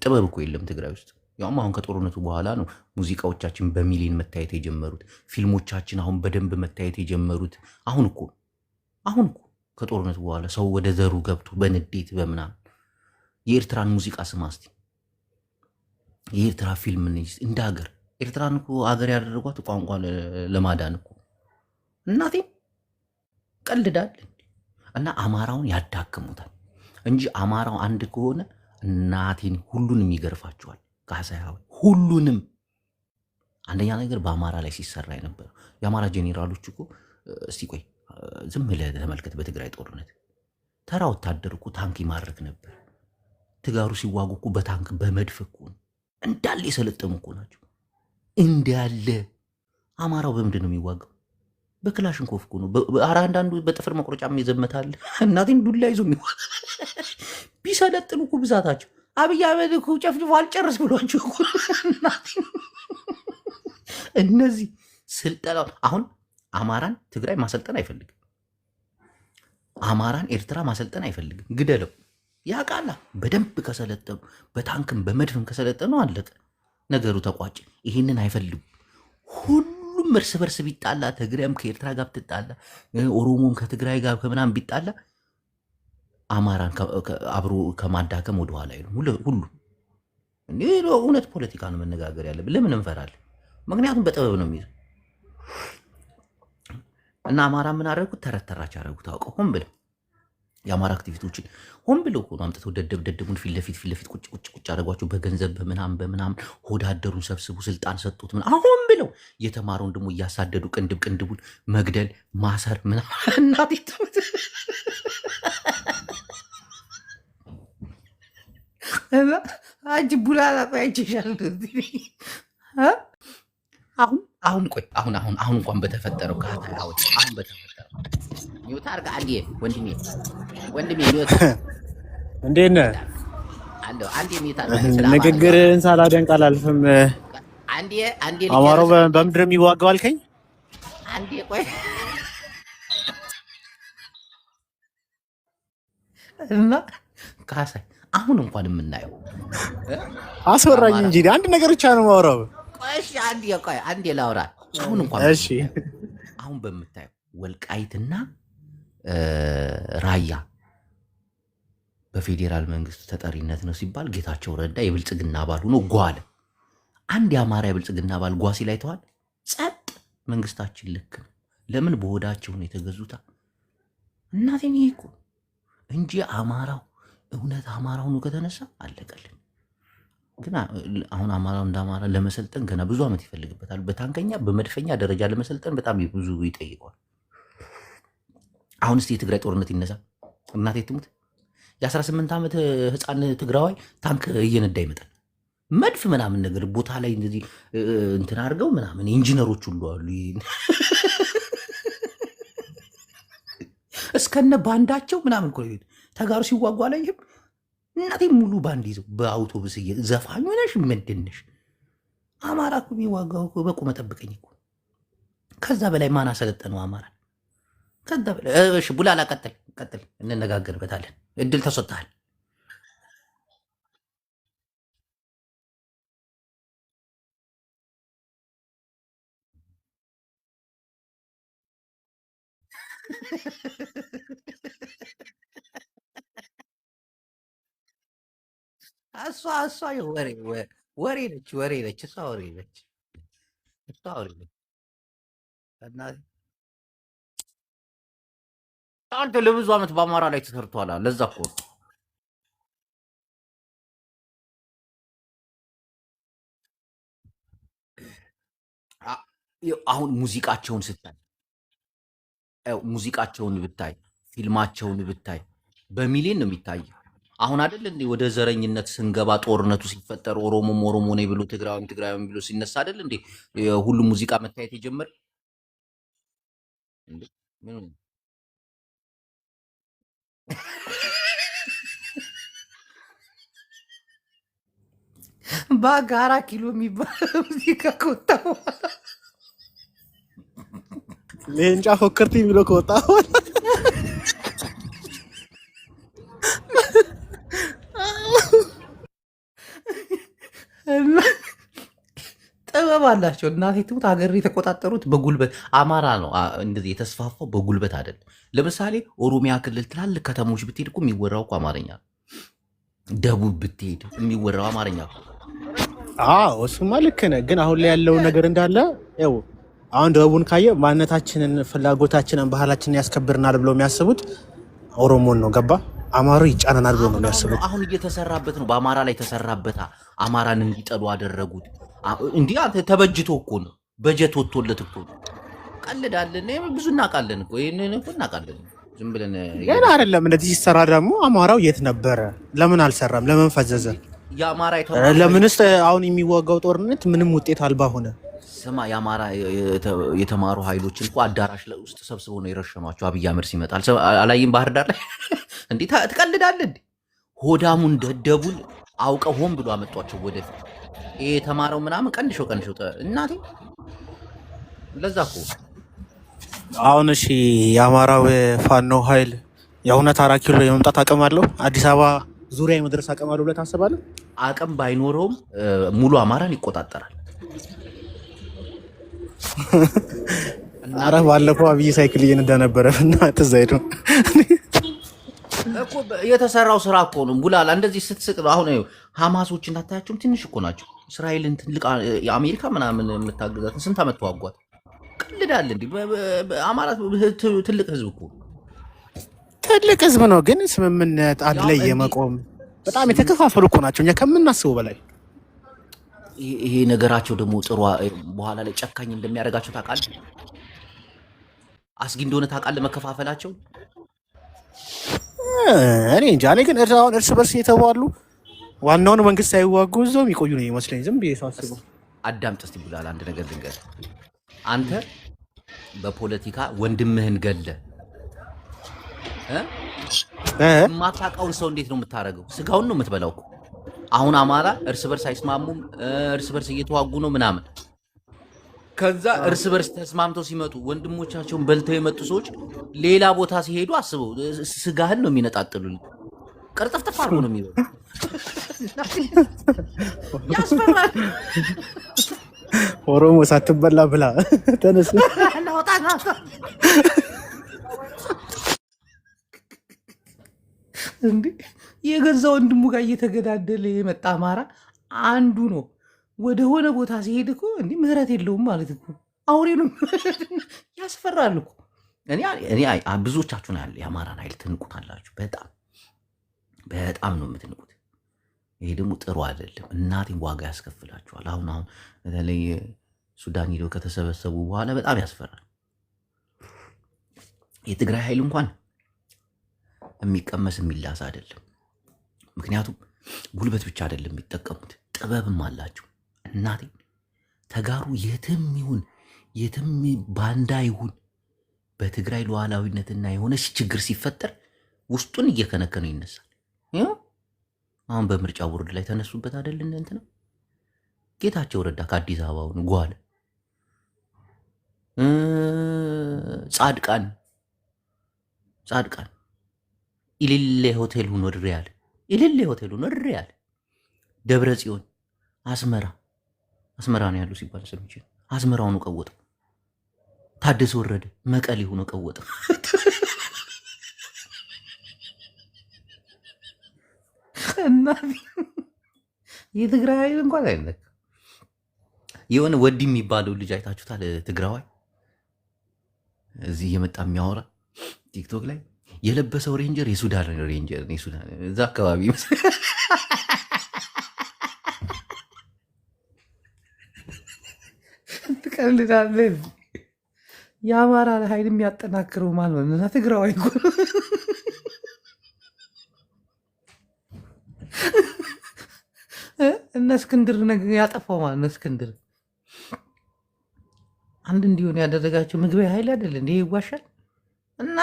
ጥበብ እኮ የለም ትግራይ ውስጥ። ያውም አሁን ከጦርነቱ በኋላ ነው ሙዚቃዎቻችን በሚሊዮን መታየት የጀመሩት፣ ፊልሞቻችን አሁን በደንብ መታየት የጀመሩት። አሁን እኮ ከጦርነቱ በኋላ ሰው ወደ ዘሩ ገብቶ በንዴት በምናምን። የኤርትራን ሙዚቃ ስማ እስቲ፣ የኤርትራ ፊልም እንደ ሀገር። ኤርትራን እኮ ሀገር ያደረጓት ቋንቋ ለማዳን እኮ። እናቴ ቀልዳል። እና አማራውን ያዳክሙታል እንጂ አማራው አንድ ከሆነ እናቴን ሁሉንም ይገርፋቸዋል። ካሳያው ሁሉንም። አንደኛ ነገር በአማራ ላይ ሲሰራ የነበረው የአማራ ጄኔራሎች እኮ እስቲ ቆይ ዝም ብለህ ተመልከት። በትግራይ ጦርነት ተራ ወታደር እኮ ታንክ ይማርክ ነበር። ትጋሩ ሲዋጉ እኮ በታንክ በመድፍ እኮ እንዳለ የሰለጠኑ እኮ ናቸው እንዳለ። አማራው በምንድን ነው የሚዋጋው? በክላሽንኮፍ እኮ ነው። አንዳንዱ በጥፍር መቁረጫም ይዘመታል። እናቴን ዱላ ይዞ የሚዋጋ ቢሰለጥኑ እኮ ብዛታቸው። አብይ አህመድ እኮ ጨፍጭፎ አልጨርስ ብሏቸው እኮ እነዚህ ስልጠና። አሁን አማራን ትግራይ ማሰልጠን አይፈልግም። አማራን ኤርትራ ማሰልጠን አይፈልግም። ግደለው ያውቃላ። በደንብ ከሰለጠኑ በታንክም በመድፍም ከሰለጠኑ አለቀ ነገሩ፣ ተቋጭ። ይህንን አይፈልጉም። ሁሉም እርስ በርስ ቢጣላ፣ ትግራይም ከኤርትራ ጋር ብትጣላ፣ ኦሮሞም ከትግራይ ጋር ከምናምን ቢጣላ አማራን አብሮ ከማዳከም ወደኋላ አይሉም። ሁሉም እውነት ፖለቲካ ነው መነጋገር ያለብን። ለምን እንፈራለን? ምክንያቱም በጥበብ ነው የሚይዘው። እና አማራ ምን አደረጉት? ተረተራች አደረጉት። አውቀው ሆን ብለው የአማራ አክቲቪስቶችን ሆን ብለው እኮ ነው አምጥተው ደደቡን ፊት ለፊት ቁጭ አደረጓቸው። በገንዘብ በምናምን ሆዳደሩን ሰብስቡ ስልጣን ሰጡት። ሆን ብለው የተማረውን ደግሞ እያሳደዱ ቅንድቡን መግደል ማሰር ምናምን። እናቴ አንቺ ቡላላ ቆያችሻል። አሁን እንኳን በተፈጠረው ካታውት አሁን በተፈጠረው ሚውት አርጋ አንዴ ወንድሜ ሚውት እንዴት ነህ? አንዴ ሚውት አርጋ ንግግርህን ሳላደንቅ አላልፍም። አንዴ አማራው በምድር የሚዋጋው አልከኝ። አንዴ ቆይ እና ካሳይ አሁን እንኳን የምናየው አስወራኝ እንጂ አንድ ነገር ብቻ ነው የማወራው። ቆይ አንዴ ላውራ። አሁን እንኳን እሺ፣ አሁን በምታየው ወልቃይትና ራያ በፌዴራል መንግስቱ ተጠሪነት ነው ሲባል ጌታቸው ረዳ የብልጽግና አባል ሆኖ ጓለ። አንድ የአማራ የብልጽግና አባል ጓ ሲል አይተዋል? ጸጥ። መንግስታችን ልክ ነው። ለምን? በሆዳቸው ነው የተገዙታ። እናቴን ይሄ እኮ እንጂ አማራው እውነት አማራው ነው ከተነሳ አለቀልን። ግን አሁን አማራው እንደ አማራ ለመሰልጠን ገና ብዙ ዓመት ይፈልግበታል። በታንከኛ በመድፈኛ ደረጃ ለመሰልጠን በጣም ብዙ ይጠይቀዋል። አሁን እስቲ የትግራይ ጦርነት ይነሳ፣ እናቴ ትሙት፣ የ18 ዓመት ህፃን ትግራዋይ ታንክ እየነዳ ይመጣል። መድፍ ምናምን ነገር ቦታ ላይ እንደዚህ እንትን አድርገው ምናምን ኢንጂነሮች ሁሉ አሉ እስከነ ባንዳቸው ምናምን እኮ ተጋሩ ሲዋጓ አላየህም? እናቴ ሙሉ ባንድ ይዘው በአውቶቡስ ዘፋኙ ነሽ ምንድን ነሽ? አማራ እኮ የሚዋጋው እኮ በቁመ ጠብቀኝ እኮ። ከዛ በላይ ማን አሰለጠነው አማራ? ከዛ በላይ እሺ፣ ቡላላ ቀጥል፣ እንነጋገርበታለን። እድል ተሰጥተሃል። እሷ ወሬ ነች፣ እሷ ወሬ ነች። አንተ ለብዙ ዓመት በአማራ ላይ ተሰርቷል። ለዛ እኮ አሁን ሙዚቃቸውን ብታይ ፊልማቸውን ብታይ በሚሊዮን ነው የሚታየው። አሁን አይደል እንዴ ወደ ዘረኝነት ስንገባ ጦርነቱ ሲፈጠር ኦሮሞም ኦሮሞ ነው ብሎ ትግራዊም ብሎ ሲነሳ አይደል እንዴ ሁሉም ሙዚቃ መታየት የጀመረ እንዴ? ምን በጋራ ኪሎ የሚባል ሙዚቃ ከወጣ ሌንጫ ፎከርቲ የሚለው ከወጣ ጥበብ አላቸው። እናቴ ትሙት ሀገር የተቆጣጠሩት በጉልበት አማራ ነው እንደዚህ የተስፋፋው በጉልበት አይደለም። ለምሳሌ ኦሮሚያ ክልል ትላልቅ ከተሞች ብትሄድ እኮ የሚወራው እኮ አማርኛ ነው። ደቡብ ብትሄድ የሚወራው አማርኛ ነው። እሱማ ልክ ነህ። ግን አሁን ላይ ያለውን ነገር እንዳለ ያው አሁን ደቡብን ካየ ማንነታችንን፣ ፍላጎታችንን፣ ባህላችንን ያስከብርናል ብለው የሚያስቡት ኦሮሞን ነው። ገባ? አማሩ ይጫነናል ብለው ነው የሚያስቡት። አሁን እየተሰራበት ነው። በአማራ ላይ ተሰራበት። አማራን እንዲጠሉ አደረጉት። እንዲህ አንተ ተበጅቶ እኮ ነው፣ በጀት ወጥቶለት እኮ ነው። ቀልዳለን። ብዙ እናውቃለን እኮ ይሄንን እኮ እናውቃለን። ዝም ብለን ገና አይደለም እንደዚህ ሲሰራ ደግሞ አማራው የት ነበረ? ለምን አልሰራም? ለምን ፈዘዘ? የአማራ ለምንስ አሁን የሚዋጋው ጦርነት ምንም ውጤት አልባ ሆነ? ስማ፣ የአማራ የተማሩ ኃይሎችን እኮ አዳራሽ ውስጥ ሰብስበው ነው የረሸኗቸው። አብይ አህመድ ሲመጣል አላይም? ባህር ዳር ላይ እንዴ ትቀልዳለህ እንዴ? ሆዳሙን ደደቡን አውቀው ሆን ብሎ አመጧቸው ወደፊት። ይሄ የተማረው ምናምን ቀንሾ እናቴ። ለዛ እኮ አሁን እሺ የአማራው ፋኖ ኃይል የእውነት 4 ኪሎ የመምጣት አቅም አለው? አዲስ አበባ ዙሪያ የመድረስ አቅም አለው ብለህ ታስባለህ? አቅም ባይኖረውም ሙሉ አማራን ይቆጣጠራል። አረ ባለፈው አብይ ሳይክል እየነዳ ነበረ እና ትዝ አይልም እኮ የተሰራው ስራ እኮ ነው። ቡላላ እንደዚህ ስትስቅ ነው። አሁን ሐማሶችን አታያቸውም? ትንሽ እኮ ናቸው። እስራኤልን ትልቅ የአሜሪካ ምናምን የምታገዛትን ስንት ዓመት ተዋጓት። ቀልዳል እንዲ አማራ ትልቅ ህዝብ እኮ ትልቅ ህዝብ ነው። ግን ስምምነት አንድ ላይ የመቆም በጣም የተከፋፈሉ እኮ ናቸው እኛ ከምናስበው በላይ። ይሄ ነገራቸው ደግሞ ጥሩ በኋላ ላይ ጨካኝ እንደሚያደርጋቸው ታውቃለህ። አስጊ እንደሆነ ታውቃለህ መከፋፈላቸው። እኔ እንጃ። እኔ ግን አሁን እርስ በርስ የተባሉ ዋናውን መንግስት ሳይዋጉ እዛው የሚቆዩ ነው ይመስለኝ። ዝም ብዬ ሳስበው አዳምጥ እስቲ ብላል። አንድ ነገር ልንገርህ። አንተ በፖለቲካ ወንድምህን ገለ የማታውቀውን ሰው እንዴት ነው የምታደርገው? ስጋውን ነው የምትበላው እኮ። አሁን አማራ እርስ በርስ አይስማሙም፣ እርስ በርስ እየተዋጉ ነው ምናምን። ከዛ እርስ በርስ ተስማምተው ሲመጡ ወንድሞቻቸውን በልተው የመጡ ሰዎች ሌላ ቦታ ሲሄዱ አስበው ስጋህን ነው የሚነጣጥሉልህ። ቅርጥፍጥፍ አድርጎ ነው የሚበሉ። ያስፈራል። ኦሮሞ ሳትበላ ብላ ተነስ። እንዴ የገዛ ወንድሙ ጋር እየተገዳደለ የመጣ አማራ አንዱ ነው። ወደ ሆነ ቦታ ሲሄድ እኮ እንዲህ ምህረት የለውም ማለት እኮ አውሬ ነው። ያስፈራል እኮ። እኔ ብዙዎቻችሁን ያለ የአማራን ኃይል ትንቁታላችሁ። በጣም ነው የምትንቁት። ይሄ ደግሞ ጥሩ አይደለም። እናቴን ዋጋ ያስከፍላችኋል። አሁን በተለይ ሱዳን ሄደው ከተሰበሰቡ በኋላ በጣም ያስፈራል። የትግራይ ኃይል እንኳን የሚቀመስ የሚላስ አይደለም። ምክንያቱም ጉልበት ብቻ አይደለም የሚጠቀሙት፣ ጥበብም አላቸው። እናቴ ተጋሩ የትም ይሁን የትም ባንዳ ይሁን በትግራይ ሉዓላዊነትና የሆነች ችግር ሲፈጠር ውስጡን እየከነከነ ይነሳል። አሁን በምርጫ ቦርድ ላይ ተነሱበት አይደል? እንትና ጌታቸው ረዳ ከአዲስ አበባውን ጓለ ጻድቃን ኢልሌ ሆቴሉን ወድሬ ያለ ኢልሌ ሆቴሉን ወድሬ ያለ ደብረ ጽዮን አስመራ ነው ያሉ ሲባል ሰምቼ አስመራውን ቀወጠው። ታደሰ ወረደ መቀሌ ሆኖ ቀወጠው። እና የትግራይ ኃይል እንኳን አይነካ። የሆነ ወዲ የሚባለው ልጅ አይታችሁታል? ትግራዋይ እዚህ እየመጣ የሚያወራ ቲክቶክ ላይ የለበሰው ሬንጀር የሱዳን ሬንጀር እዛ አካባቢ ትቀልዳለህ። የአማራ ኃይል የሚያጠናክረው ማን ነው? እና ትግራዋይ እኮ እነ እስክንድር ያጠፋው ማለት ነው። እስክንድር አንድ እንዲሆን ያደረጋቸው ምግብ ኃይል አይደል እንዴ? ይዋሻል እና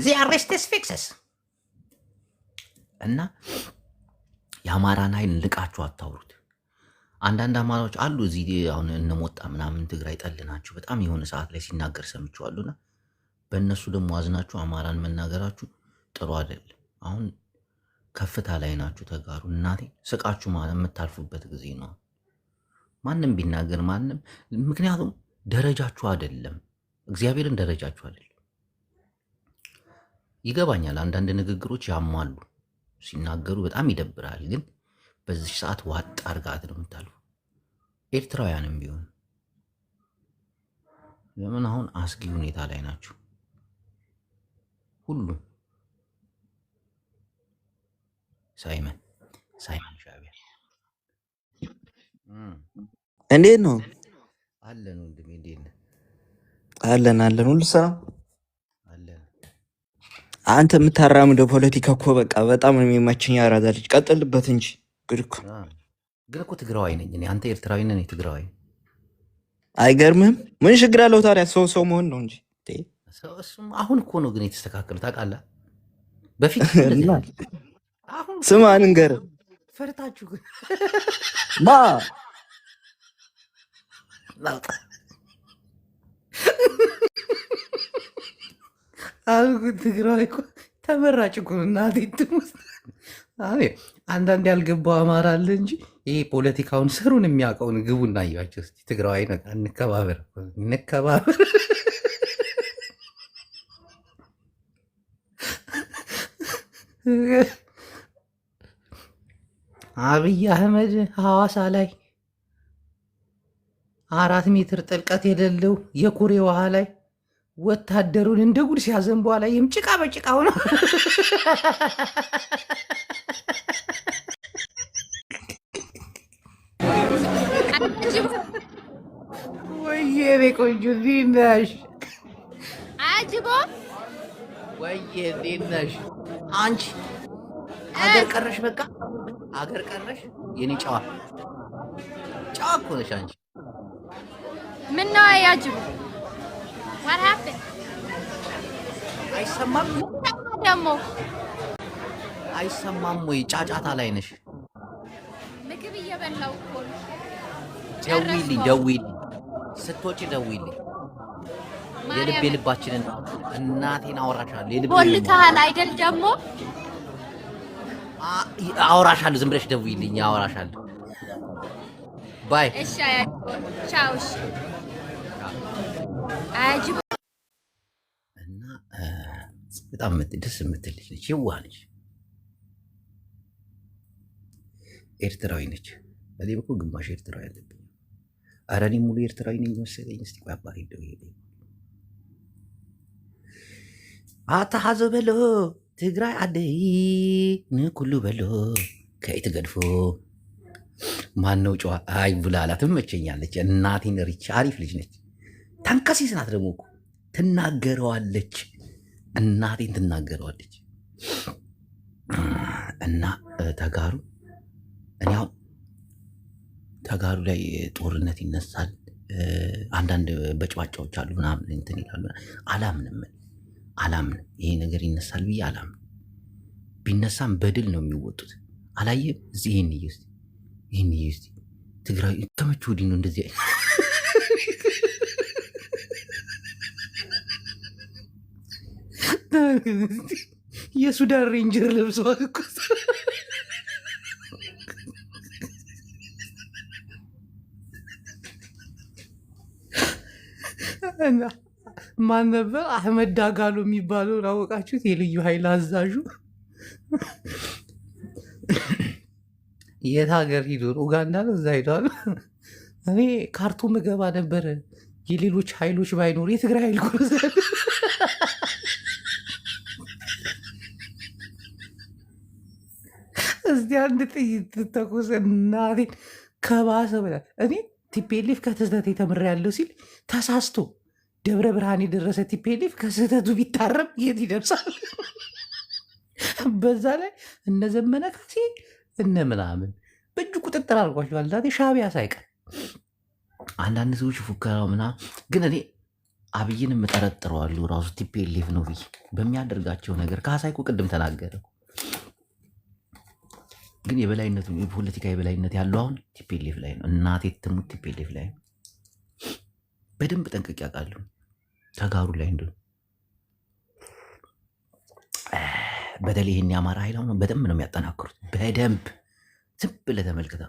ዚአሬስቴስ ፊክሰስ እና የአማራን ኃይል ልቃችሁ አታውሩት። አንዳንድ አማራዎች አሉ እዚህ አሁን እነሞጣ ምናምን ትግራይ ጠል ናቸው። በጣም የሆነ ሰዓት ላይ ሲናገር ሰምቼዋለሁና በእነሱ ደግሞ አዝናችሁ አማራን መናገራችሁ ጥሩ አይደለም። አሁን ከፍታ ላይ ናችሁ ተጋሩ። እናቴ ስቃችሁ ማለት የምታልፉበት ጊዜ ነው። ማንም ቢናገር ማንም፣ ምክንያቱም ደረጃችሁ አይደለም፣ እግዚአብሔርን ደረጃችሁ አይደለም። ይገባኛል። አንዳንድ ንግግሮች ያማሉ፣ ሲናገሩ በጣም ይደብራል። ግን በዚህ ሰዓት ዋጥ አርጋት ነው የምታልፉ። ኤርትራውያንም ቢሆን ለምን አሁን አስጊ ሁኔታ ላይ ናቸው ሁሉም። ሳይመን ሻቢያ እንዴት ነው? አለን ወንድሜ፣ እንዴት ነህ? አለን ሁሉ ሰላም አለን። አንተ የምታራምደው ፖለቲካ እኮ በቃ በጣም ነው የሚመቸኝ። ያራዳ ልጅ ቀጥልበት እንጂ ጉድ እኮ። ግን እኮ ትግራዋይ ነኝ እኔ፣ አንተ ኤርትራዊ ነህ፣ እኔ ትግራዋይ። አይገርምህም? ምን ችግር አለው ታዲያ? ሰው መሆን ነው እንጂ። እሱም አሁን እኮ ነው ግን የተስተካከሉ ታውቃለህ። በፊት ስማ ንገር ፈርታችሁ ማ አልኩ። ትግራዋይ እኮ ተመራጭ እኮ ነው እናቴ ትሙት። አንዳንድ ያልገባው አማራ አለ እንጂ ይሄ ፖለቲካውን ስሩን የሚያውቀውን ግቡና እያቸው እስኪ። ትግራዋይ ነው እንከባበር። አብይ አህመድ ሐዋሳ ላይ 4 ሜትር ጥልቀት የሌለው የኩሬ ውሃ ላይ ወታደሩን እንደ ጉድ ሲያዘን በኋላ ይህም ጭቃ በጭቃ ሆነ። ወይዬ ቆንጆ እንዴት ነሽ? አጅቦ ወይዬ እንዴት ነሽ አንቺ? አገር ቀረሽ፣ በቃ አገር ቀረሽ። የኔ ጨዋ እኮ ነሽ አንቺ። ምን ነው አያጅቡ? what happened? አይሰማም ደግሞ አይሰማም ወይ? ጫጫታ ላይ ነሽ? ምግብ እየበላው እኮ ነው። ደውይልኝ፣ ስትወጪ ደውይልኝ። የልብ የልባችንን እናቴን አወራሻለሁ። የልብ ቦልካል አይደል? ደግሞ አወራሻለሁ። ዝም ብለሽ ደውይልኝ፣ አወራሻለሁ። ባይ። እሺ ቻው። እሺ አጅብ እና በጣም ደስ የምትል ልጅ ነች፣ የዋህ ነች፣ ኤርትራዊ ነች። እኔ እኮ ግማሽ ኤርትራዊ አለብኝ። ኧረ እኔ ሙሉ ኤርትራዊ ነኝ መሰለኝ። እስቲ ቆይ አባቴ ደውዬልኝ አታሐዘ በሎ ትግራይ ዓደይ ንኩሉ በሎ ከይት ገድፎ ማነው ጨዋ? አይ ቡላላ ትመቸኛለች። እናቴን ሪች አሪፍ ልጅ ነች። ታንከሲስ ናት ደግሞ እኮ ትናገረዋለች። እናቴን ትናገረዋለች። እና ተጋሩ እኔ አሁን ተጋሩ ላይ ጦርነት ይነሳል። አንዳንድ በጭባጫዎች አሉ ምናምን እንትን ይላሉ። አላምንም ይሄ ነገር ይነሳል ብዬ አላምንም። ቢነሳም በድል ነው የሚወጡት። አላየም? እዚህ ይህን ውስጥ ትግራይ ከመቼ ወዲህ ነው እንደዚህ የሱዳን ሬንጀር ለብሰዋል እኮ ማን ነበር? አህመድ ዳጋሎ የሚባለው ላወቃችሁት? የልዩ ኃይል አዛዡ የት ሀገር ሂዶ? ኡጋንዳ ነው። እዛ ሂዷል። እኔ ካርቱም ገባ ነበረ የሌሎች ኃይሎች ባይኖር የትግራይ ኃይል ጎዛል። እስቲ አንድ ጥይት ተኮሰ። እናቴን ከባሰ በላል። እኔ ቲፔሌፍ ከስህተት የተምሬያለሁ ሲል ተሳስቶ ደብረ ብርሃን የደረሰ ቲፔሌፍ ከስህተቱ ቢታረም የት ይደርሳል? በዛ ላይ እነ ዘመነ ካሴ እነ ምናምን በእጁ ቁጥጥር አድርጓቸዋል። ዛሬ ሻዕቢያ ሳይቀር አንዳንድ ሰዎች ፉከራው ምናምን፣ ግን እኔ አብይንም እጠረጥረዋለሁ ራሱ ቲፔሌፍ ነው ብዬ በሚያደርጋቸው ነገር። ካሳይ እኮ ቅድም ተናገረ። ግን የበላይነቱ የፖለቲካ የበላይነት ያለው አሁን ቲፔሌፍ ላይ ነው። እናቴ ትሙት ቲፔሌፍ ላይ ነው። በደንብ ጠንቅቄ አውቃለሁ። ተጋሩ ላይ እንደሆነ በተለይ ይህን የአማራ ኃይል አሁን በደንብ ነው የሚያጠናክሩት። በደንብ ዝም ብለህ ተመልክታ።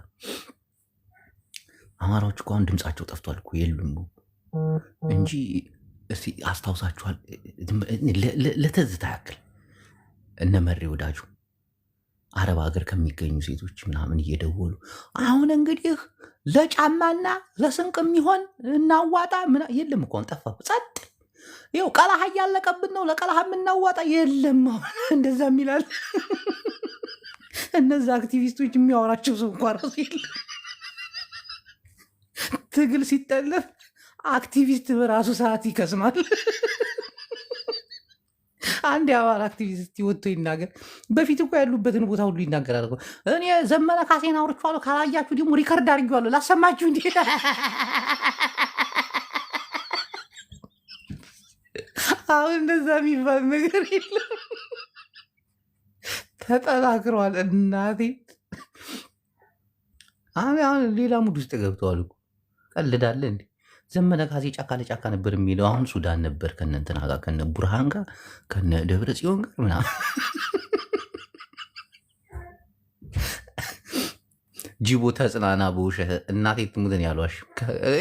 አማራዎች እኮ አሁን ድምፃቸው ጠፍቷል እኮ የሉም እንጂ እስኪ አስታውሳችኋል? ለትዝታ ያክል እነ መሬ ወዳጁ አረብ ሀገር ከሚገኙ ሴቶች ምናምን እየደወሉ አሁን እንግዲህ ለጫማና ለስንቅ የሚሆን እናዋጣ የለም እኮ ጠፋ፣ ጸጥ። ይኸው ቀላሃ እያለቀብን ነው፣ ለቀላሃ የምናዋጣ የለም። አሁን እንደዛ የሚላል እነዛ አክቲቪስቶች የሚያወራቸው ሰው እንኳ ራሱ የለም። ትግል ሲጠለፍ አክቲቪስት በራሱ ሰዓት ይከስማል። አንድ የአማራ አክቲቪስት ወጥቶ ይናገር። በፊት እኮ ያሉበትን ቦታ ሁሉ ይናገራል እኮ። እኔ ዘመነ ካሴን አውርቼዋለሁ፣ ካላያችሁ ደግሞ ሪከርድ አድርጌዋለሁ ላሰማችሁ። እንዲ አሁን እንደዛ የሚባል ነገር የለም። ተጠናክረዋል። እናቴ አሁን ሌላ ሙድ ውስጥ ገብተዋል እኮ። ቀልዳለ እንዲ ዘመነ ካሴ ጫካ ለጫካ ነበር የሚለው። አሁን ሱዳን ነበር ከነ እንትና ጋር ከነ ቡርሃን ጋር ከነ ደብረ ጽዮን ጋር ምናምን። ጅቦ ተጽናና በውሸት እናቴ ትሙትን ያሏሽ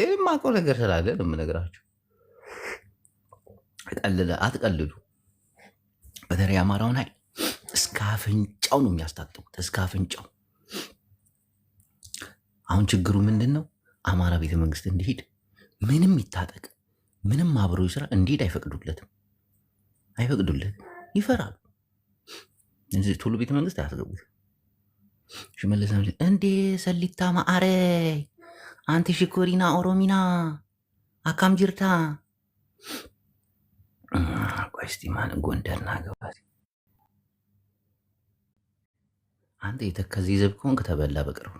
የማውቀው ነገር ስላለ ነው የምነግራችሁ። አትቀልዱ። በተለይ አማራውን ኃይል እስከ አፍንጫው ነው የሚያስታጥቁት፣ እስከ አፍንጫው። አሁን ችግሩ ምንድን ነው? አማራ ቤተመንግስት እንዲሄድ ምንም ይታጠቅ ምንም አብሮ ይስራ እንዲሄድ አይፈቅዱለትም። ይፈራሉ። ቶሎ ቤተ መንግስት አያስገቡት። ሽመለስ እንዴ ሰሊታ ማአረይ አንቲ ሽኮሪና ኦሮሚና አካም ጅርታ። ቆይ እስቲ ማን ጎንደርና ገባት። አንተ የተከዚ ዘብ ከሆንክ ተበላ በቅርቡ።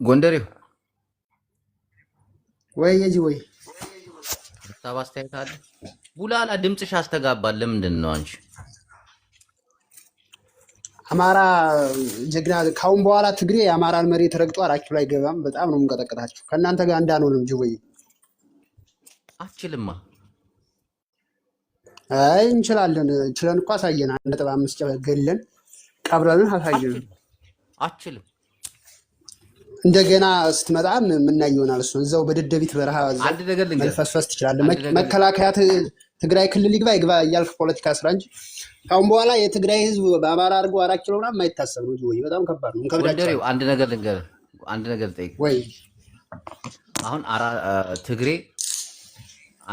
ጎንደሬው ወይ የጂ ወይ ሀሳብ አስተያየት አለ? ቡላላ ድምፅሽ አስተጋባል። ለምንድን ነው አንቺ? አማራ ጀግና ካሁን በኋላ ትግሬ የአማራን መሬት ረግጦ 4 ኪሎ አይገባም። በጣም ነው የምንቀጠቅጣቸው። ከእናንተ ጋር እንዳንሆንም ጅቦይ አችልማ። አይ እንችላለን። ችለን እኮ አሳየን። 1.5 ገለን ቀብረን አሳየን። አችልም እንደገና ስትመጣ ምናይ ይሆናል። እሱ እዛው በደደቢት በረሃ አንድ ነገር መልፈስፈስ ትችላለህ። መከላከያ ትግራይ ክልል ይግባ እያልክ ፖለቲካ ስራ እንጂ ካሁን በኋላ የትግራይ ህዝብ በአማራ አድርጎ 4 ኪሎ ምናምን የማይታሰብ ነው። ወይ በጣም ከባድ ነው። ጎንደሬው አንድ ነገር ልጠይቅ ወይ አሁን ትግሬ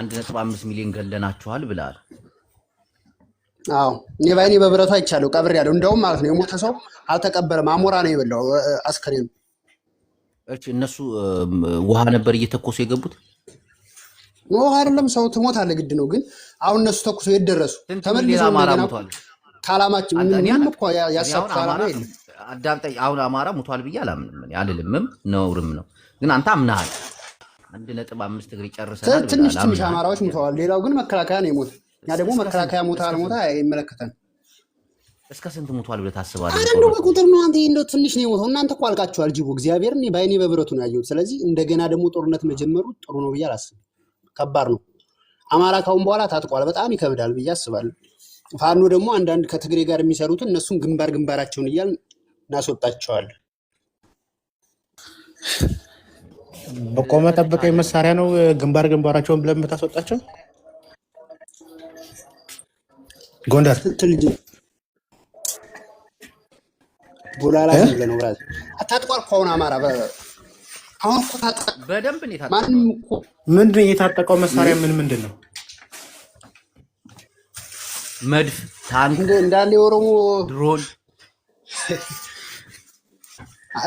1.5 ሚሊዮን ገለናችኋል ብለዋል። አዎ እኔ ባይኔ በብረቱ አይቻለሁ፣ ቀብር ያለው እንደውም ማለት ነው የሞተ ሰው አልተቀበረም፣ አሞራ ነው የበላው አስከሬኑ። እሺ እነሱ ውሃ ነበር እየተኮሱ የገቡት? ውሃ አይደለም፣ ሰው ትሞታለህ ግድ ነው። ግን አሁን እነሱ ተኩሶ የደረሱ ተመልሶ አማራ ሙቷል። ካላማችን ምንም እኮ ያሳኩት አላማ የለም። አዳምጠኝ። አሁን አማራ ሙቷል ብዬ አላምንም፣ አልልምም፣ ነውርም ነው። ግን አንተ አምናሃል 1.5 ትግሬ ጨርሰናል። ትንሽ አማራዎች ሙተዋል። ሌላው ግን መከላከያ ነው የሞተ። ያ ደግሞ መከላከያ ሞታ አልሞታ አይመለከተን። እስከ ስንት ሙቷል ብለህ ታስባለህ? አንዱ በቁጥር ነው። አንተ እንደው ትንሽ ነው የሞተው። እናንተ እኮ አልቃችኋል። ጅቡ እግዚአብሔር እኔ ባይኔ በብረቱ ነው ያየሁት። ስለዚህ እንደገና ደግሞ ጦርነት መጀመሩ ጥሩ ነው ብዬ አላስብም። ከባድ ነው። አማራ ካሁን በኋላ ታጥቋል። በጣም ይከብዳል ብዬ አስባለሁ። ፋኖ ደግሞ አንዳንድ ከትግሬ ጋር የሚሰሩትን እነሱን ግንባራቸውን እያልን እናስወጣቸዋለን። በቆመ ጠብቀኝ መሳሪያ ነው ግንባራቸውን ብለን የምታስወጣቸው። ጎንደር ትልጅ ቦላላ ነው ብራዝ አታጥቋል። ከሆነ አማራ አሁን እኮ በደንብ ነው የታጠቀው። ማንም እኮ ምንድን የታጠቀው መሳሪያ ምንድን ነው? መድፍ፣ ታንክ እንዳለ የኦሮሞ ድሮን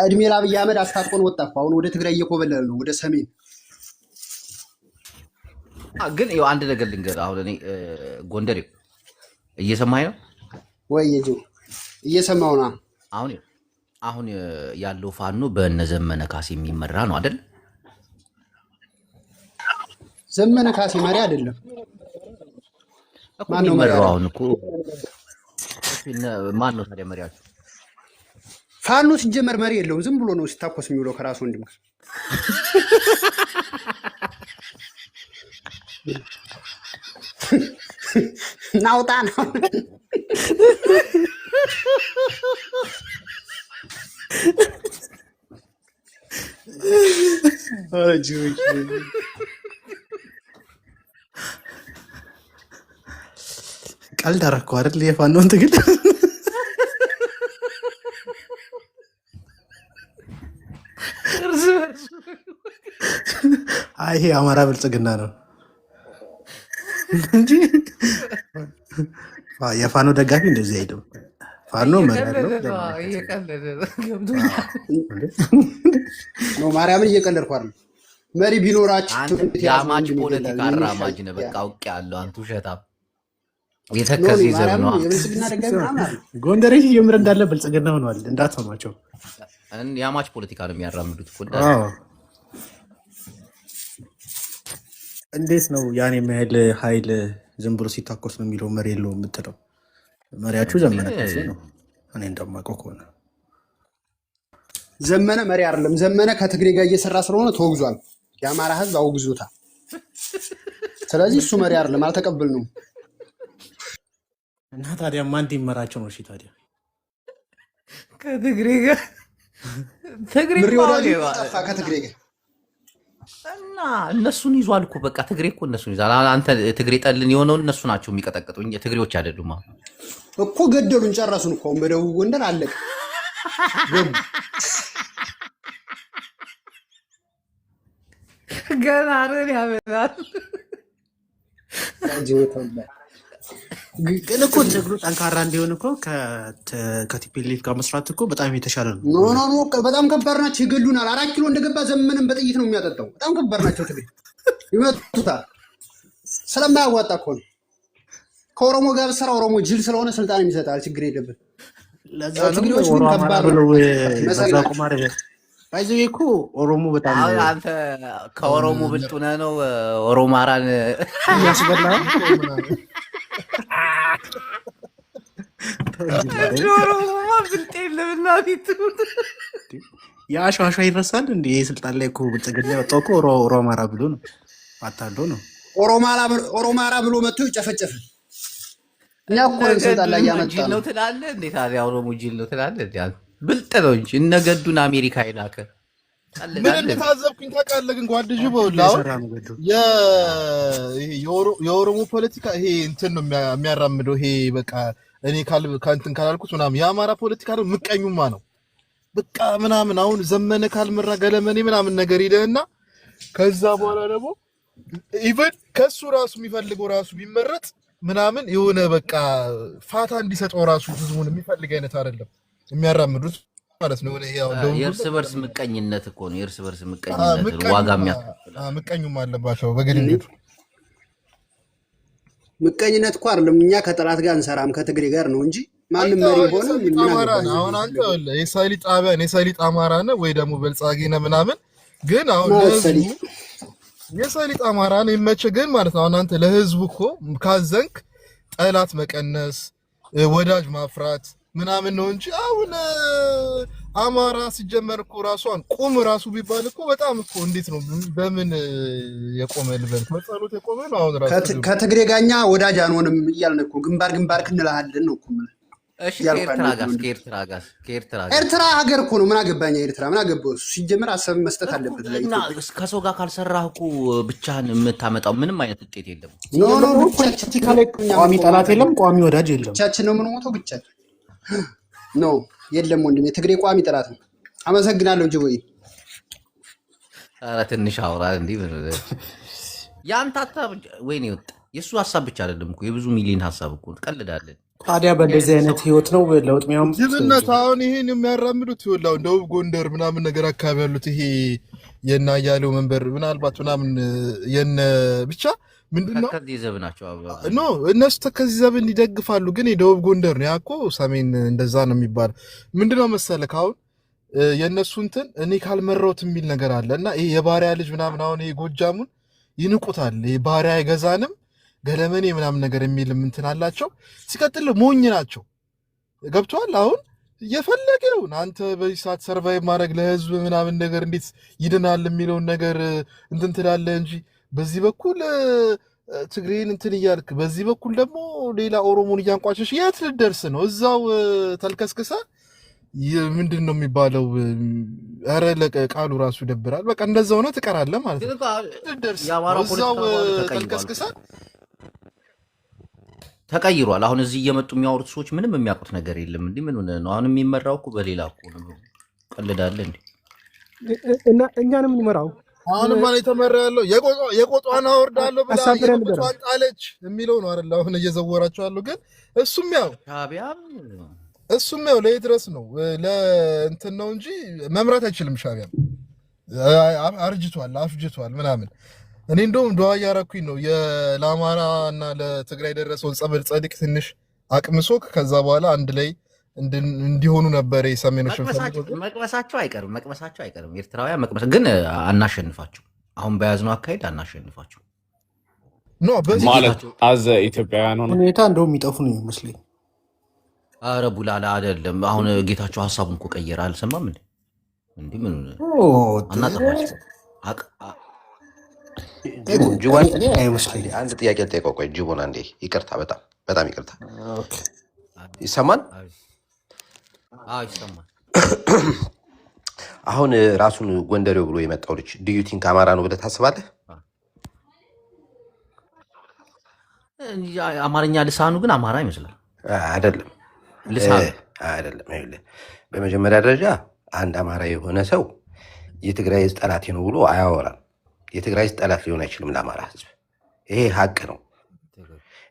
እድሜ ለአብይ አህመድ አስታጥቆን ወጣ እኮ። አሁን ወደ ትግራይ እየኮበለለ ነው፣ ወደ ሰሜን። ግን ይኸው አንድ ነገር ልንገርህ። አሁን እኔ ጎንደሬው እየሰማኸኝ ነው ወይ? እየሰማሁ ነው። አሁን ያለው ፋኖ በነዘመነ ካሴ የሚመራ ነው አይደል? ዘመነ ካሴ መሪ አይደለም። ማን ነው መሪው? አሁን እኮ ማን ነው ታዲያ መሪያችሁ? ፋኖ ሲጀመር መሪ የለውም። ዝም ብሎ ነው ሲታኮስ የሚውለው ከራሱ ወንድም ጋር። ናውጣ ነው ቀልድ አደረኩ አይደል? የፋኖን ትግል ይሄ አማራ ብልጽግና ነው እንጂ የፋኖ ደጋፊ እንደዚህ አይደለም። ፋኖ መሪ ያለው ነው። ማርያምን እየቀለድኩ አይደል? መሪ ቢኖራችሁ የአማች ፖለቲካ አራማጅ ነህ። በቃ አውቄያለሁ። አንተ ውሸታም የተከዚ ዘር ነው። የብልጽግና ደጋፊ ማለት ጎንደሬ ጀምረ እንዳለ ብልጽግና ሆኗል። እንዳትሰማቸው። የአማች ፖለቲካ ነው የሚያራምዱት እኮ። እንዴት ነው ያን የሚያህል ኃይል ዝም ብሎ ሲታኮስ ነው የሚለው መሪ የለውም የምትለው? መሪያችሁ ዘመነ ካሴ ነው። እኔ እንደማውቀው ከሆነ ዘመነ መሪ አይደለም። ዘመነ ከትግሬ ጋር እየሰራ ስለሆነ ተወግዟል። የአማራ ሕዝብ አውግዞታል። ስለዚህ እሱ መሪ አይደለም፣ አልተቀበልነውም። እና ታዲያ ማን እንዲመራቸው ነው? እሺ ታዲያ ከትግሬ ጋር ትግሬ ጠፋ ከትግሬ ጋር እና እነሱን ይዟል እኮ በቃ። ትግሬ እኮ እነሱን ይዟል። አንተ ትግሬ ጠልን የሆነውን እነሱ ናቸው የሚቀጠቅጡ፣ ትግሬዎች አይደሉም እኮ። ገደሉን፣ ጨረሱን እኮ። በደቡብ ጎንደር አለቀ። ገና አይደል ያበላል። ግን እኮ ትግሉ ጠንካራ እንዲሆን እኮ ከቲፒኤልኤፍ ጋር መስራት እኮ በጣም የተሻለ ነው። ኖ በጣም ከባድ ናቸው፣ ይገሉናል። 4 ኪሎ እንደገባ ዘመንን በጥይት ነው የሚያጠጣው። በጣም ከባድ ናቸው። ትግሬ ይመቱታል። ስለማያዋጣ እኮ ነው። ከኦሮሞ ጋር ብትሰራ ኦሮሞ ጅል ስለሆነ ስልጣን የሚሰጣል። ችግር የለብን። ትግሬዎች ግን ከባድ ነው። ባይዘው እኮ ኦሮሞ በጣም አንተ ከኦሮሞ ብልጥ ሆነህ ነው ኦሮማራን ያስበላ ኦሮሞማ ብልጥ የለም። እናቴ የአሸዋሸዋ ይረሳል እንዴ? ስልጣን ላይ እኮ ብልጽግና የወጣው እኮ ኦሮማራ ብሎ ነው፣ አታሎ ነው። ኦሮማራ ብሎ መጥቶ ይጨፈጨፈ። እኛ እኮ ስልጣን ላይ ያመጣ ነው ትላለህ እንዴ? ታዲያ ኦሮሞ ጅል ነው ትላለህ? ብልጥ ነው እንጂ እነገዱን አሜሪካ ይላከ። ምን እንደታዘብኩኝ ታውቃለህ? ግን ጓድጅ በውላው የኦሮሞ ፖለቲካ ይሄ እንትን ነው የሚያራምደው። ይሄ በቃ እኔ ከእንትን ካላልኩት ምናምን የአማራ ፖለቲካ ነው ምቀኙማ ነው በቃ ምናምን። አሁን ዘመነ ካልመራ ገለመኔ ምናምን ነገር ሂደህና ከዛ በኋላ ደግሞ ኢቨን ከሱ ራሱ የሚፈልገው ራሱ ቢመረጥ ምናምን የሆነ በቃ ፋታ እንዲሰጠው ራሱ ህዝቡን የሚፈልግ አይነት አይደለም የሚያራምዱት ማለት ነው። የእርስ በርስ ምቀኝነት እኮ ነው። የእርስ በርስ ምቀኝነት ዋጋ የሚያስከፍል ምቀኙም አለባቸው በግድንገቱ ምቀኝነት እኮ አይደለም። እኛ ከጠላት ጋር እንሰራም ከትግሬ ጋር ነው እንጂ ማንም መሪ ሆነ አሁን አንተ የሳይሊጥ አማራ ነህ ወይ ደግሞ በልጻጌ ነህ ምናምን ግን አሁን የሳይሊጥ አማራ ነው ይመችህ ግን ማለት ነው። አሁን አንተ ለህዝቡ እኮ ካዘንክ ጠላት መቀነስ ወዳጅ ማፍራት ምናምን ነው እንጂ አሁን አማራ ሲጀመር እኮ ራሷን ቁም ራሱ ቢባል እኮ በጣም እኮ እንዴት ነው በምን የቆመ ልበል ከጸሎት የቆመ ነው። አሁን ራሱ ከትግሬ ጋኛ ወዳጅ አንሆንም እያልን እኮ ግንባር ክንላለን ነው እኮ ማለት እሺ። ኤርትራ ሀገር እኮ ነው። ምን አገባኝ ኤርትራ ምን አገባው እሱ ሲጀመር ሀሳብ መስጠት አለበት። እና ከሰው ጋር ካልሰራህ እኮ ብቻህን የምታመጣው ምንም አይነት ውጤት የለም። ኖ ቋሚ ጠላት የለም፣ ቋሚ ወዳጅ የለም። ብቻችን ነው የምንሞተው ብቻችን ኖ የለም ወንድም የትግሬ ቋሚ ጠላት ነው። አመሰግናለሁ ጅቦይ። ኧረ ትንሽ አውራ እንዴ ያንተ ሀሳብ ወይኔ ወጣ። የእሱ ሀሳብ ብቻ አይደለም እኮ የብዙ ሚሊዮን ሀሳብ እኮ ትቀልዳለህ። ታዲያ በእንደዚህ አይነት ህይወት ነው ለውጥ የሚያመጡት። ጅብነት አሁን ይሄን የሚያራምዱት ይኸውልህ ደቡብ ጎንደር ምናምን ነገር አካባቢ ያሉት ይሄ የና ያለው መንበር ምናልባት ምናምን የነ ብቻ ምንድነው ተከዚህ ዘብ ናቸው ኖ እነሱ ተከዚህ ዘብን ይደግፋሉ። ግን የደቡብ ጎንደር ነው ያኮ ሰሜን እንደዛ ነው የሚባለው። ምንድነው መሰለህ አሁን የነሱ እንትን እኔ ካልመረውት የሚል ነገር አለ እና ይሄ የባሪያ ልጅ ምናምን አሁን ይሄ ጎጃሙን ይንቁታል። ይሄ ባሪያ አይገዛንም ገለመኔ ምናምን ነገር የሚል እንትን አላቸው። ሲቀጥል ሞኝ ናቸው። ገብቷል። አሁን የፈለገውን አንተ በዚህ ሰዓት ሰርቫይቭ ማድረግ ለህዝብ ምናምን ነገር እንዴት ይድናል የሚለውን ነገር እንትን ትላለህ እንጂ በዚህ በኩል ትግሬን እንትን እያልክ በዚህ በኩል ደግሞ ሌላ ኦሮሞን እያንቋሸሽ የት ልደርስ ነው? እዛው ተልከስክሰ ምንድን ነው የሚባለው? ኧረ ቃሉ ራሱ ይደብራል። በቃ እንደዛ ሆነ ትቀራለህ ማለት ነው። እዛው ተልከስክሰ ተቀይሯል። አሁን እዚህ እየመጡ የሚያወሩት ሰዎች ምንም የሚያውቁት ነገር የለም። እንዲህ ምን ነው አሁን የሚመራው እኮ በሌላ እኮ ነው። ቀልዳለህ እንዴ? እና እኛንም የሚመራው አሁንም ማለት የተመራ ያለው የቆጧን አወርዳለሁ ብላ የቆጧን ጣለች የሚለው ነው አይደል? አሁን እየዘወራቸው ያለው ግን እሱም ያው ለየት ድረስ ነው ለእንትን ነው እንጂ መምራት አይችልም። ሻዕቢያ አፍጅቷል ምናምን። እኔ እንደውም ዱዓ እያረኩኝ ነው ለአማራ እና ለትግራይ የደረሰውን ጸበል ጸዲቅ ትንሽ አቅምሶ ከዛ በኋላ አንድ ላይ እንዲሆኑ ነበር የሰሜኖች መቅመሳቸው አይቀርም። ኤርትራውያን መቅመስ ግን አናሸንፋቸው። አሁን በያዝነው አካሄድ አናሸንፋቸው ማለት አዘ ኢትዮጵያውያን ሆነ ሁኔታ እንደውም የሚጠፉ ነው ይመስለኝ። አረ ቡላላ አይደለም። አሁን ጌታቸው ሀሳቡን እኮ ቀየረ። አልሰማም እንዴ ምን አናጠፋቸው። አንድ ጥያቄ ልጠይቀው። ቆይ ጅቦን አንዴ ይቅርታ፣ በጣም ይቅርታ። ይሰማል? ይሰማል። አሁን ራሱን ጎንደሬው ብሎ የመጣው ልጅ ዲዩቲንክ አማራ ነው ብለህ ታስባለህ? አማርኛ ልሳኑ ግን አማራ ይመስላል። አይደለም አይደለም። በመጀመሪያ ደረጃ አንድ አማራ የሆነ ሰው የትግራይ ህዝብ ጠላቴ ነው ብሎ አያወራም። የትግራይ ህዝብ ጠላት ሊሆን አይችልም ለአማራ ህዝብ። ይሄ ሀቅ ነው።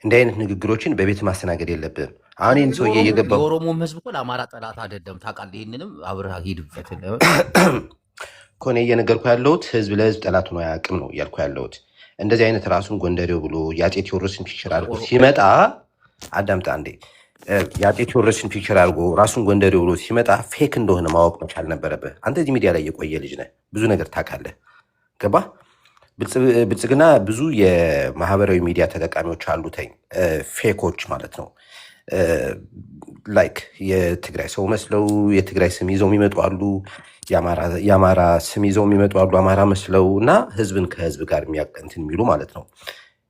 እንዲህ አይነት ንግግሮችን በቤት ማስተናገድ የለብህም። አሁን ይህን ሰውዬ እየገባው የኦሮሞም ህዝብ እኮ ለአማራ ጠላት አይደለም ታውቃለህ። ይህንንም አብረህ ሂድበት እኮ እኔ እየነገርኩ ያለሁት ህዝብ ለህዝብ ጠላት ሆኖ አያውቅም ነው እያልኩ ያለሁት። እንደዚህ አይነት ራሱን ጎንደሬው ብሎ የአፄ ቴዎድሮስን ፒክቸር አድርጎ ሲመጣ አዳምጣ እንዴ። የአፄ ቴዎድሮስን ፒክቸር አድርጎ ራሱን ጎንደሬው ብሎ ሲመጣ ፌክ እንደሆነ ማወቅ መቻል ነበረብህ። አንተ እዚህ ሚዲያ ላይ የቆየ ልጅ ነህ፣ ብዙ ነገር ታውቃለህ። ገባ? ብልጽግና ብዙ የማህበራዊ ሚዲያ ተጠቃሚዎች አሉተኝ፣ ፌኮች ማለት ነው። ላይክ የትግራይ ሰው መስለው የትግራይ ስም ይዘው የሚመጡ አሉ፣ የአማራ ስም ይዘው የሚመጡ አሉ፣ አማራ መስለው እና ህዝብን ከህዝብ ጋር የሚያቀንትን የሚሉ ማለት ነው።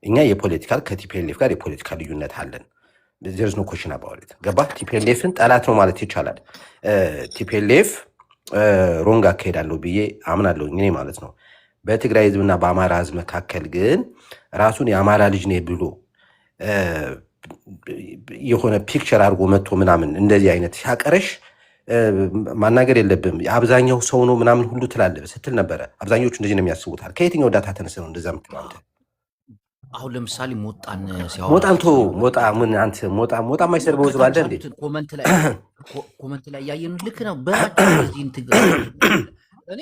እኛ የፖለቲካል ከቲፒኤልኤፍ ጋር የፖለቲካ ልዩነት አለን። ዜርዝ ኖ ኮሽን አባውት። ገባ? ቲፒኤልኤፍን ጠላት ነው ማለት ይቻላል። ቲፒኤልኤፍ ሮንግ አካሄዳለሁ ብዬ አምናለሁ እኔ ማለት ነው። በትግራይ ህዝብና በአማራ ህዝብ መካከል ግን ራሱን የአማራ ልጅ ነኝ ብሎ የሆነ ፒክቸር አድርጎ መጥቶ ምናምን እንደዚህ አይነት ሲያቀረሽ ማናገር የለብም አብዛኛው ሰው ነው ምናምን ሁሉ ትላለህ ስትል ነበረ። አብዛኞቹ እንደዚህ ነው የሚያስቡታል። ከየትኛው ዳታ ተነስተ ነው እንደዛ የምትለው አንተ? አሁን ለምሳሌ ሞጣን ሞጣ ምን አንተ ሞጣ የማይሰድበው ህዝብ አለ እንዴ? ኮመንት ላይ ያየኑ ልክ ነው በራቸው እዚህን ትግራይ እኔ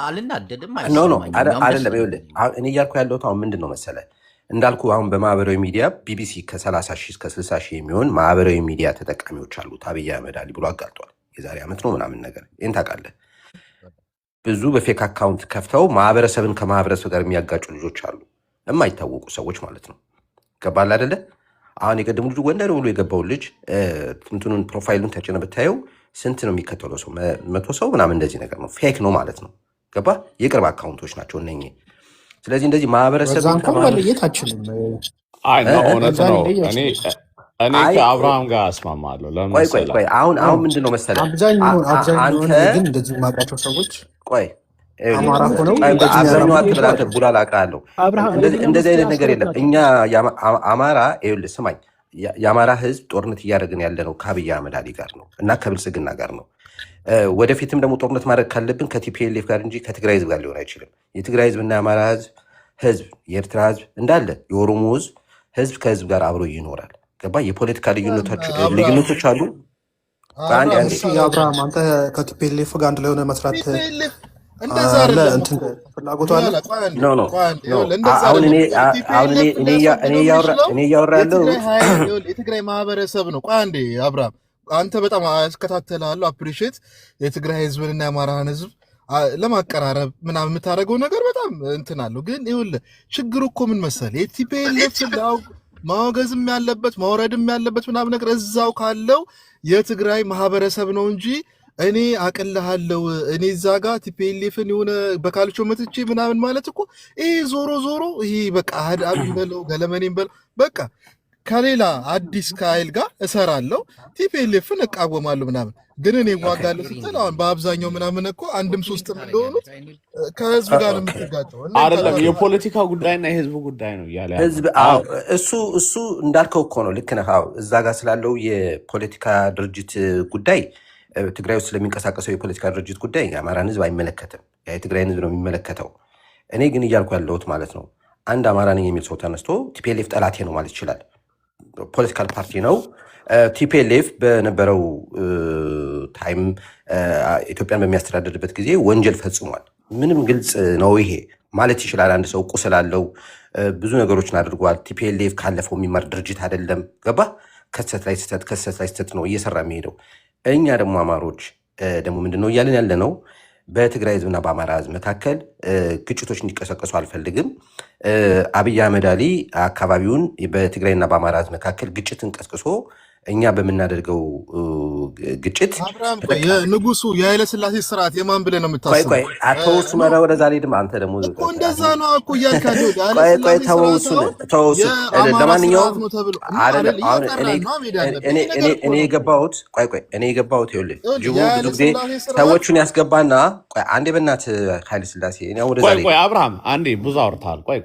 አልናደድም አይደለም። ይኸውልህ እኔ እያልኩ ያለሁት አሁን ምንድን ነው መሰለህ እንዳልኩ አሁን በማህበራዊ ሚዲያ ቢቢሲ ከ30 ሺህ እስከ 60 ሺህ የሚሆን ማህበራዊ ሚዲያ ተጠቃሚዎች አሉት አብይ አህመድ አሊ ብሎ አጋልጧል። የዛሬ ዓመት ነው ምናምን ነገር ይህን ታውቃለህ። ብዙ በፌክ አካውንት ከፍተው ማህበረሰብን ከማህበረሰብ ጋር የሚያጋጩ ልጆች አሉ፣ የማይታወቁ ሰዎች ማለት ነው። ገባል አይደለ? አሁን የቀደሙ ልጅ ጎንደር ብሎ የገባውን ልጅ እንትኑን ፕሮፋይሉን ተጭነ ብታየው ስንት ነው የሚከተለው ሰው? 100 ሰው ምናምን እንደዚህ ነገር ነው። ፌክ ነው ማለት ነው። ገባ? የቅርብ አካውንቶች ናቸው እነኚህ። ስለዚህ እንደዚህ ማህበረሰብ መለየት አችልም። እውነት ነው። እኔ ከአብርሃም ጋር አስማማለሁ። ቆይ አሁን ምንድን ነው መሰለህ አብዛኛውን ግን እንደዚህ የማውቃቸው ሰዎች ቆይ አማራ ሆነው አብዛኛው አትብላት ቡላል አውቃለሁ። እንደዚህ አይነት ነገር የለም። እኛ አማራ ይኸውልህ ስማኝ፣ የአማራ ህዝብ ጦርነት እያደረግን ያለ ነው ከአብይ አህመድ አሊ ጋር ነው እና ከብልጽግና ጋር ነው። ወደፊትም ደግሞ ጦርነት ማድረግ ካለብን ከቲፒኤልኤፍ ጋር እንጂ ከትግራይ ህዝብ ጋር ሊሆን አይችልም። የትግራይ ህዝብ እና የአማራ ህዝብ የኤርትራ ህዝብ እንዳለ የኦሮሞ ህዝብ ከህዝብ ጋር አብሮ ይኖራል። ገባ? የፖለቲካ ልዩነቶች አሉ። አብርሃም አንተ ከቲፒኤልኤፍ ጋር አንድ ላይ ሆነ መስራት ፍላጎቱ አለ? አሁን እኔ እያወራ ያለው የትግራይ ማህበረሰብ ነው። ቆይ አንዴ አብርሃም አንተ በጣም አስከታተላለሁ አፕሪሼት የትግራይ ህዝብንና የአማራን ህዝብ ለማቀራረብ ምናምን የምታደርገው ነገር በጣም እንትን አለው። ግን ይኸውልህ ችግሩ እኮ ምን መሰለህ የቲፒኤልኤፍ ማወገዝም ያለበት ማውረድም ያለበት ምናምን ነገር እዛው ካለው የትግራይ ማህበረሰብ ነው እንጂ እኔ አቅልሃለሁ እኔ እዛ ጋር ቲፒኤልኤፍን የሆነ በካልቾ መትቼ ምናምን ማለት እኮ ይሄ ዞሮ ይሄ በቃ አብይ በለው ገለመኔም በለው በቃ ከሌላ አዲስ ከኃይል ጋር እሰራለሁ ቲፒኤልኤፍን እቃወማለሁ ምናምን። ግን እኔ ዋጋለሁ ስትል አሁን በአብዛኛው ምናምን እኮ አንድም ሶስትም እንደሆኑት ከህዝብ ጋር ነው የምትጋጨው። አይደለም የፖለቲካ ጉዳይና የህዝብ ጉዳይ ነው እያለ ህዝብ እሱ እንዳልከው እኮ ነው። ልክ ነህ። እዛ ጋር ስላለው የፖለቲካ ድርጅት ጉዳይ ትግራይ ውስጥ ስለሚንቀሳቀሰው የፖለቲካ ድርጅት ጉዳይ የአማራን ህዝብ አይመለከትም፣ የትግራይን ህዝብ ነው የሚመለከተው። እኔ ግን እያልኩ ያለሁት ማለት ነው አንድ አማራ ነኝ የሚል ሰው ተነስቶ ቲፒኤልኤፍ ጠላቴ ነው ማለት ይችላል። ፖለቲካል ፓርቲ ነው። ቲፒኤልኤፍ በነበረው ታይም ኢትዮጵያን በሚያስተዳድርበት ጊዜ ወንጀል ፈጽሟል። ምንም ግልጽ ነው ይሄ ማለት ይችላል። አንድ ሰው ቁስል አለው፣ ብዙ ነገሮችን አድርጓል። ቲፒኤልኤፍ ካለፈው የሚማር ድርጅት አይደለም። ገባ? ከሰት ላይ ስተት ነው እየሰራ የሚሄደው። እኛ ደግሞ አማሮች ደግሞ ምንድነው እያለን ያለ ነው? በትግራይ ህዝብና በአማራ ህዝብ መካከል ግጭቶች እንዲቀሰቀሱ አልፈልግም። አብይ አህመድ አሊ አካባቢውን በትግራይና በአማራ ህዝብ መካከል ግጭትን ቀስቅሶ እኛ በምናደርገው ግጭት ንጉሱ የኃይለ ሥላሴ ስርዓት የማን ብለህ ነው የምታስበው? ቆይ አቶ ሱመራ ወደዛ ልሄድም። አንተ ደግሞ እኮ እንደዛ ነው እኮ እያልካለሁ። ቆይ ተወው። ለማንኛውም እኔ የገባሁት ይኸውልህ ጅቡ ብዙ ጊዜ ሰዎቹን ያስገባና ቆይ አንዴ በእናትህ ኃይለ ሥላሴ ቆይ አብርሃም አንዴ ብዙ አውርተሃል። ቆይ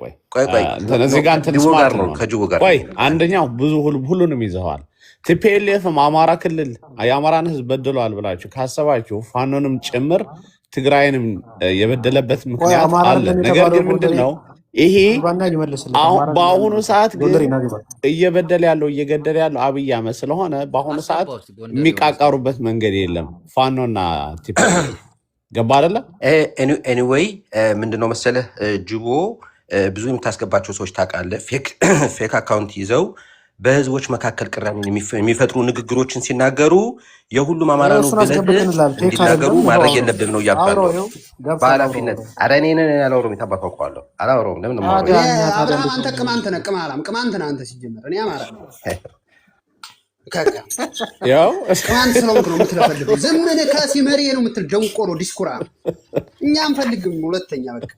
እዚህ ጋር እንትን ስማርት ነው ከጅቡ ጋር ቆይ አንደኛው ብዙ ሁሉንም ይዘዋል። ቲፒኤልኤፍም አማራ ክልል የአማራን ህዝብ በድሏል ብላችሁ ካሰባችሁ ፋኖንም ጭምር ትግራይንም የበደለበት ምክንያት አለ። ነገር ግን ምንድን ነው ይሄ በአሁኑ ሰዓት ግን እየገደለ ያለው አብይ አህመድ ስለሆነ በአሁኑ ሰዓት የሚቃቃሩበት መንገድ የለም። ፋኖና ቲፒኤልኤፍ ገባ አይደለ? ኤኒዌይ ምንድነው መሰለህ ጅቦ ብዙ የምታስገባቸው ሰዎች ታውቃለህ፣ ፌክ አካውንት ይዘው በህዝቦች መካከል ቅራኔን የሚፈጥሩ ንግግሮችን ሲናገሩ የሁሉም አማራ ነው ብለህ እንዲናገሩ ማድረግ የለብንም ነው እያባሉ በኃላፊነት እኔ አላወራሁም። የታባኳኳለሁ አላወራሁም። ለምን አንተ ቅማንት ነህ ቅማንት ነህ አንተ ሲጀመር እኔ አማራ ነው ቅማንት ስለሆንክ ነው የምትለፈልገው። ዝም ብለህ ካሲመሪ ነው የምትል ደንቆሮ ዲስኩራ እኛ አንፈልግም። ሁለተኛ በቃ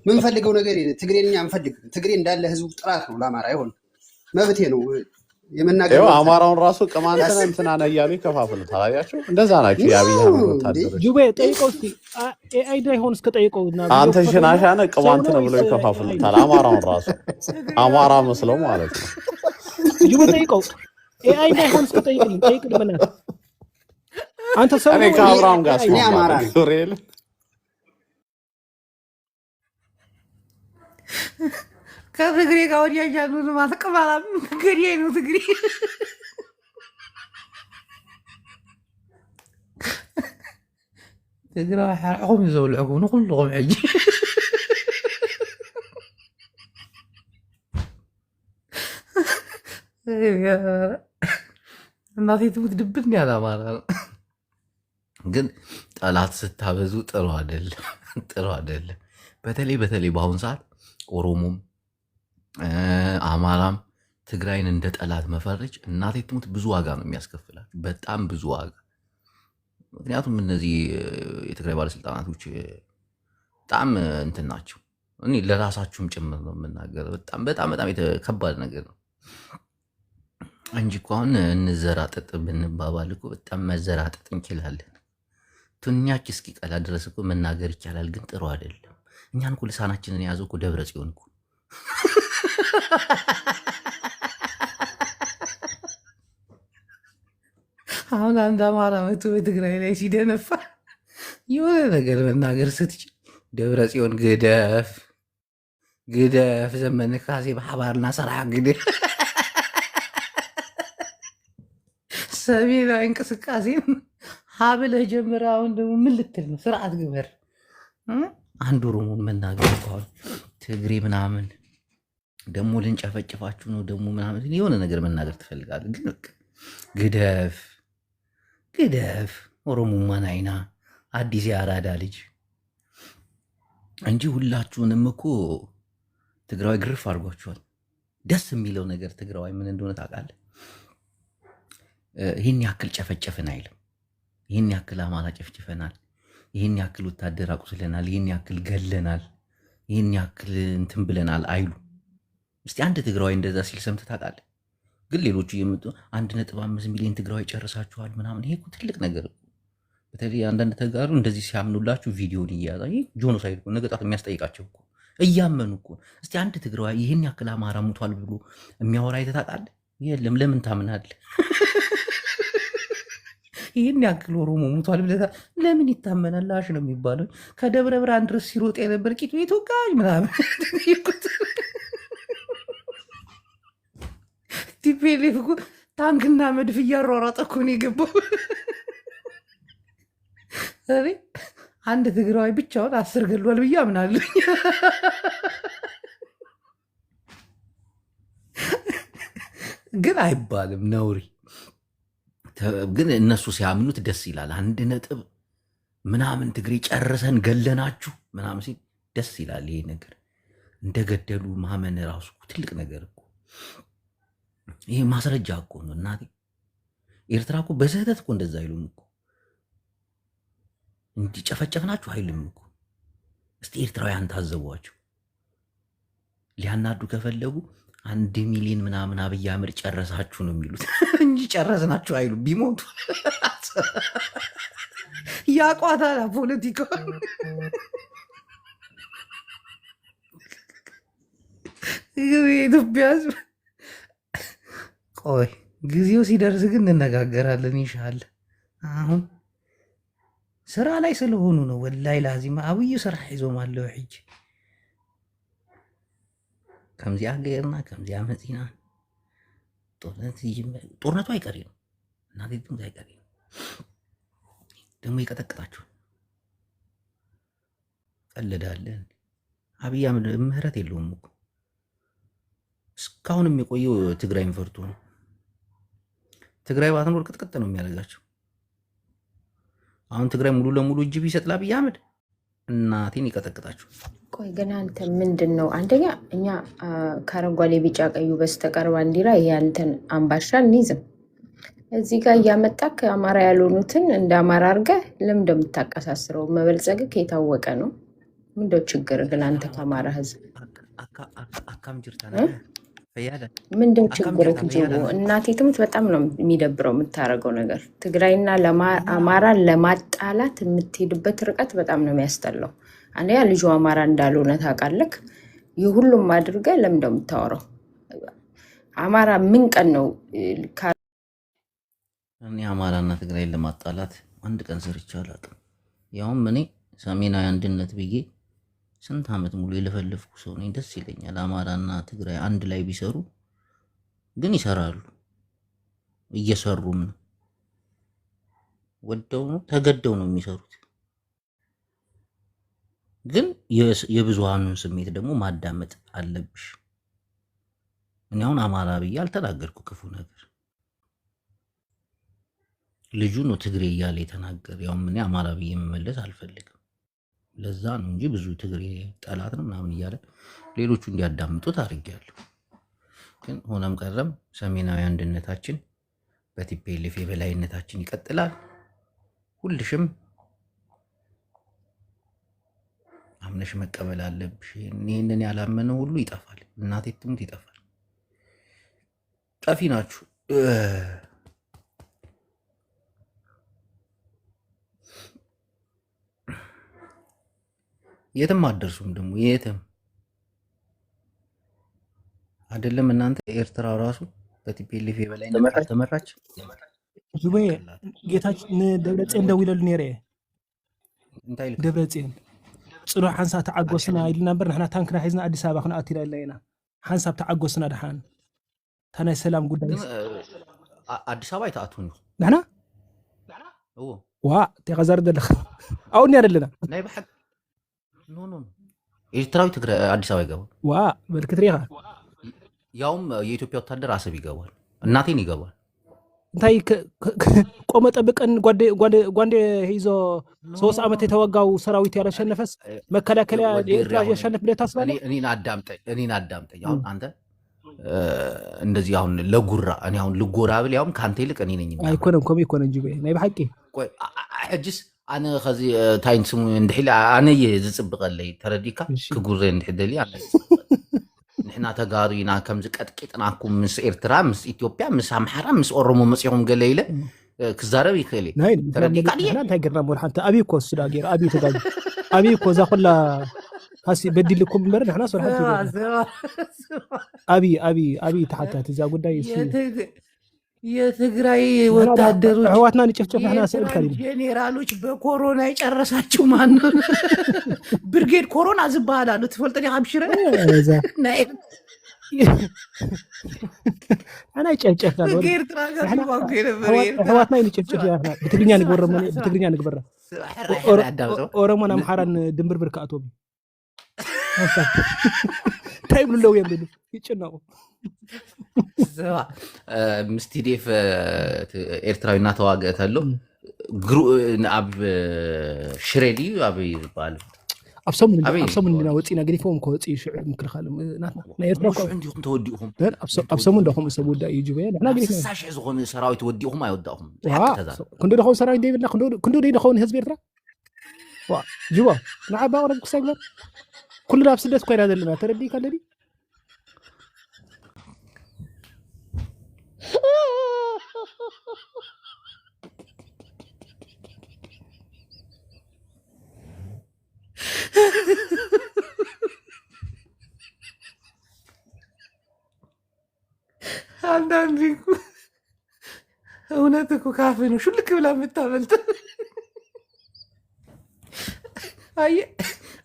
ምንፈልገው ነገር ትግሬን እኛ አንፈልግም። ትግሬ እንዳለ ህዝቡ ጥራት ነው ለአማራ አይሆንም። መብቴ ነው የመናገር። አማራውን ራሱ ቅማንትን እንትና ነው እያሉ ይከፋፍሉታል። አያችሁ እንደዛ ናቸው የአብይ አህመድ ወታደሮች። ጁቤ ጠይቀው እስኪ ኤአይ እንዳይሆን እስከ ጠይቀው እና አንተ ሽናሻ ነህ ቅማንት ነው ብለው ይከፋፍሉታል። አማራውን ራሱ አማራ መስለው ማለት ነው። ጁቤ ጠይቀው ኤአይ እንዳይሆን እስከ ጠይቅልኝ በእናትህ አንተ ሰው እኔ ከአብርሃም ጋር እኔ አማራ ነኝ። እስማማለሁ። ሪል ከትግሬ ጋር ወዲያ እያሉ ማተቀባላ ገዴ ነው ትግሬ ትግራይ ሓርዕኹም ዘብልዕኩም ንኩልኩም ሕጂ እናቴ ትሙት ድብን ያለ አማራ ነው። ግን ጠላት ስታበዙ ጥሩ አይደለም፣ ጥሩ አይደለም። በተለይ በአሁኑ ሰዓት ኦሮሞም አማራም ትግራይን እንደ ጠላት መፈረጅ እናቴ ትሙት ብዙ ዋጋ ነው የሚያስከፍላል፣ በጣም ብዙ ዋጋ። ምክንያቱም እነዚህ የትግራይ ባለስልጣናቶች በጣም እንትን ናቸው። እኔ ለራሳችሁም ጭምር ነው የምናገረው። በጣም በጣም በጣም ከባድ ነገር ነው እንጂ እኮ አሁን እንዘራጠጥ ብንባባል እኮ በጣም መዘራጠጥ እንችላለን። ቱኛች እስኪቀላ ድረስ እኮ መናገር ይቻላል፣ ግን ጥሩ አይደለም። እኛን እኮ ልሳናችንን የያዘው እኮ ደብረ ጽዮን እኮ አሁን አንድ አማራ መቶ በትግራይ ላይ ሲደነፋ የሆነ ነገር መናገር ስትችል ደብረ ጽዮን ግደፍ ግደፍ ዘመነ ካሴ በሓባርና ሰራ ግደፍ ሰሜናዊ እንቅስቃሴ ሀብለህ ጀምረ። አሁን ደግሞ ምን ልትል ነው? ስርዓት ግበር። አንድ ኦሮሞን መናገር ከሆነ ትግሬ ምናምን ደግሞ ልንጨፈጭፋችሁ ነው ደግሞ ምናምን የሆነ ነገር መናገር ትፈልጋለህ። ግን ግደፍ ግደፍ ኦሮሞማን አይና አዲስ የአራዳ ልጅ እንጂ ሁላችሁንም እኮ ትግራዋይ ግርፍ አድርጓችኋል። ደስ የሚለው ነገር ትግራዋይ ምን እንደሆነ ታውቃለህ? ይህን ያክል ጨፈጨፍን አይልም። ይህን ያክል አማራ ጨፍጭፈናል፣ ይህን ያክል ወታደር አቁስለናል፣ ይህን ያክል ገለናል፣ ይህን ያክል እንትን ብለናል አይሉ። እስቲ አንድ ትግራዋይ እንደዛ ሲል ሰምተህ ታውቃለህ? ግን ሌሎቹ እየመጡ 1.5 ሚሊዮን ትግራዋይ ጨርሳችኋል ምናምን። ይሄ ትልቅ ነገር። በተለይ አንዳንድ ተጋሩ እንደዚህ ሲያምኑላችሁ ቪዲዮን እያያዛ ይህ ጆኖሳይድ እኮ ነገ ጧት የሚያስጠይቃቸው እኮ እያመኑ እኮ። እስቲ አንድ ትግራዋይ ይህን ያክል አማራ ሙቷል ብሎ የሚያወራ አይተህ ታውቃለህ? የለም። ለምን ታምናለህ? ይህን ያክል ኦሮሞ ሙቷል ብለህ ለምን ይታመናል? ላሽ ነው የሚባለው። ከደብረ ብርሃን ድረስ ሲሮጥ የነበር ቂጡ የተወጋጅ ምናምን ቲፔሌፍ እኮ ታንክና መድፍ እያሯሯጠ እኮ ነው የገባው። አንድ ትግራዋይ ብቻውን 10 ገሏል ብዬ አምናለሁ። ግን አይባልም ነውሪ። ግን እነሱ ሲያምኑት ደስ ይላል። 1 ምናምን ትግሬ ጨርሰን ገለናችሁ ምናምን ሲል ደስ ይላል። ይሄ ነገር እንደገደሉ ማመን ራሱ ትልቅ ነገር እኮ። ይሄ ማስረጃ እኮ ነው እናቴ። ኤርትራ እኮ በስህተት እኮ እንደዛ አይሉም እኮ፣ እንዲጨፈጨፍናችሁ አይልም እኮ። እስቲ ኤርትራውያን ታዘቧቸው። ሊያናዱ ከፈለጉ 1 ሚሊዮን ምናምን አብይ አህመድ ጨረሳችሁ ነው የሚሉት እንጂ ጨረስናችሁ አይሉ። ቢሞቱ ያቋታላ ፖለቲካ። የኢትዮጵያ ሕዝብ ቆይ ጊዜው ሲደርስ ግን እንነጋገራለን ኢንሻላህ። አሁን ስራ ላይ ስለሆኑ ነው። ወላይ ላዚማ አብይ ስራ ሒዞም አለው ሕጂ ከምዚያ ገርና ከምዚያ መፂና ጦርነቱ አይቀሬ ነው። እናቴ ድምፅ አይቀሬ ነው። ደግሞ ይቀጠቅጣችሁ ቀልዳለን። አብይ አህመድ ምህረት የለውም እኮ እስካሁንም የቆየው ትግራይን ፈርቶ ነው። ትግራይ ባትኖር ቅጥቅጥ ነው የሚያደርጋቸው። አሁን ትግራይ ሙሉ ለሙሉ እጅ ቢሰጥ ለአብይ አህመድ እናቴን ይቀጠቅጣችሁ። ቆይ ግን አንተ ምንድን ነው? አንደኛ እኛ ከአረንጓዴ ቢጫ ቀዩ በስተቀር ባንዲራ ይሄ አንተን አምባሻ እንይዝም። እዚህ ጋር እያመጣክ አማራ ያልሆኑትን እንደ አማራ አድርገህ ለምን እንደምታቀሳስረው መበልጸግህ የታወቀ ነው። ምንድነው ችግር ግን አንተ ከአማራ ህዝብ ምንድን ችግር? ትጅቡ እናቴ ትሙት በጣም ነው የሚደብረው የምታደርገው ነገር። ትግራይና አማራን ለማጣላት የምትሄድበት ርቀት በጣም ነው የሚያስጠላው። አንደኛ ልጁ አማራ እንዳልሆነ ታውቃለህ። የሁሉም አድርገህ ለምን እንደምታወራው አማራ ምን ቀን ነው? እኔ አማራና ትግራይን ለማጣላት አንድ ቀን ሰርቼ አላውቅም። ያውም እኔ ሰሜናዊ አንድነት ብዬ ስንት ዓመት ሙሉ የለፈለፍኩ ሰው ነኝ። ደስ ይለኛል አማራና ትግራይ አንድ ላይ ቢሰሩ፣ ግን ይሰራሉ። እየሰሩም ነው። ወደው ነው ተገደው ነው የሚሰሩት። ግን የብዙሃኑን ስሜት ደግሞ ማዳመጥ አለብሽ። እኔ አሁን አማራ ብዬ አልተናገርኩ ክፉ ነገር። ልጁ ነው ትግሬ እያለ የተናገር። ያውም እኔ አማራ ብዬ መመለስ አልፈልግም። ለዛ ነው እንጂ ብዙ ትግሬ ጠላት ነው ምናምን እያለ ሌሎቹ እንዲያዳምጡት አድርጌያለሁ። ግን ሆነም ቀረም ሰሜናዊ አንድነታችን በቲፒኤልኤፍ የበላይነታችን ይቀጥላል። ሁልሽም አምነሽ መቀበል አለብሽ። ይህንን ያላመነ ሁሉ ይጠፋል። እናቴ ትሙት ይጠፋል። ጠፊ ናችሁ። የትም አደርሱም። ደግሞ የትም አይደለም እናንተ ኤርትራ ራሱ በቲፒኤልኤፍ የበላይነት ተመራች። ዙቤ ጌታችን ደብረጽዮን ደው ይለሉ ነይረ ደብረጽዮን ጽኑዕ ሓንሳብ ተዓጎስና ኢልና እምበር ንሕና ታንክና ሒዝና ኣዲስ ኣበባ ክንኣትው ኢና ሓንሳብ ተዓጎስና ድሓን እታ ናይ ሰላም ጉዳይ አዲስ አበባ ይተኣትውን ኢኹም ንሕና ዋ ተቐዛር ዘለኻ ኣብኡ ኣለና ናይ ባሕቂ ኖ ኤርትራዊ ትግራይ አዲስ አበባ ይገባል። ዋ መልክት ሪኻ ያውም የኢትዮጵያ ወታደር አሰብ ይገባል። እናቴን ይገባል። እንታይ ቆመ ጠብቀን ጓንዴ ሂዞ 3 ዓመት የተወጋው ሰራዊት ያላሸነፈስ መከላከያ ኤርትራ ያሸነፍ ብለህ ታስባለህ? እኔን አዳምጠኝ። አሁን አንተ እንደዚህ አሁን ለጉራ እኔ አሁን ልጎራ ብል ያውም ከአንተ ይልቅ እኔ ነኝ። አይኮነም ኮም ይኮነ እንጂ ናይ ብሓቂ ሕጅስ ኣነ ከዚ ታይን ስሙ እንድሕሊ ኣነ እየ ዝፅብቐለይ ተረዲካ ክጉረ እንድሕደሊ ኣነ ንሕና ተጋሩና ከምዚ ቀጥቂጥናኩም ምስ ኤርትራ ምስ ኢትዮጵያ ምስ ኣምሓራ ምስ ኦሮሞ መፂኹም ገለ ኢለ ክዛረብ ይኽእል ተረዲካ እንታይ ገርና ሞል ሓንቲ ኣብይ እኮ ስዳ ገይሩ ኣብይ ተጋዩ ኣብይ እኮ እዛ ኩላ ሃሲ በዲልኩም እምበር ንሕና ስራሕቲ ኣብይ ተሓታት እዛ ጉዳይ የትግራይ ወታደሮች ህዋትና ንጭፍጭፍ ንሕና ስእል ካሊ ጄኔራሎች በኮሮና የጨረሳችሁ ማን ነው? ብርጌድ ኮሮና ዝበሃል አሉ ትፈልጥ ዲኻ ብሽረ ኣና ይጨፍጨፍና ኤርትራ ህዋትና ይንጭፍጭፍ ብትግርኛ ንግበረ ብትግርኛ ንግበረ ኦሮሞን ኣምሓራን ድንብርብር ከኣቶም እንታይ ብሉለው እዮም ብሉ ይጭነቁ ምስ ቲዲኤፍ ኤርትራዊ እናተዋግአ ተሎ ኣብ ሽሬ ድዩ ኣበይ ዝበሃል ኣብ ሰሙን ኢና ወፂና ገዲፎም ከወፂ ሽዑ ምክልኻል ናይ ኤርትራ እንዲኹም ተወዲእኹም ኣብ ሰሙን ደኹም ሰብ ውዳእ እዩ ጅበ ንሕና ገዲፍና 60,000 ዝኾነ ሰራዊት ወዲእኹም ኣይወዳእኹም ክንዶ ደኸውን ሰራዊት ደይብልና ክንዶ ደይ ደኸውን ህዝቢ ኤርትራ ጅቦ ንዓባ ቅረብ ክሳይ ግበር ኩሉ ናብ ስደት ኮይና ዘለና ተረዲእካ ኣለዲ አንዳንዴ እውነት እኮ ካፌ ነው ሹልክ ብላ የምታመልጥ። አየህ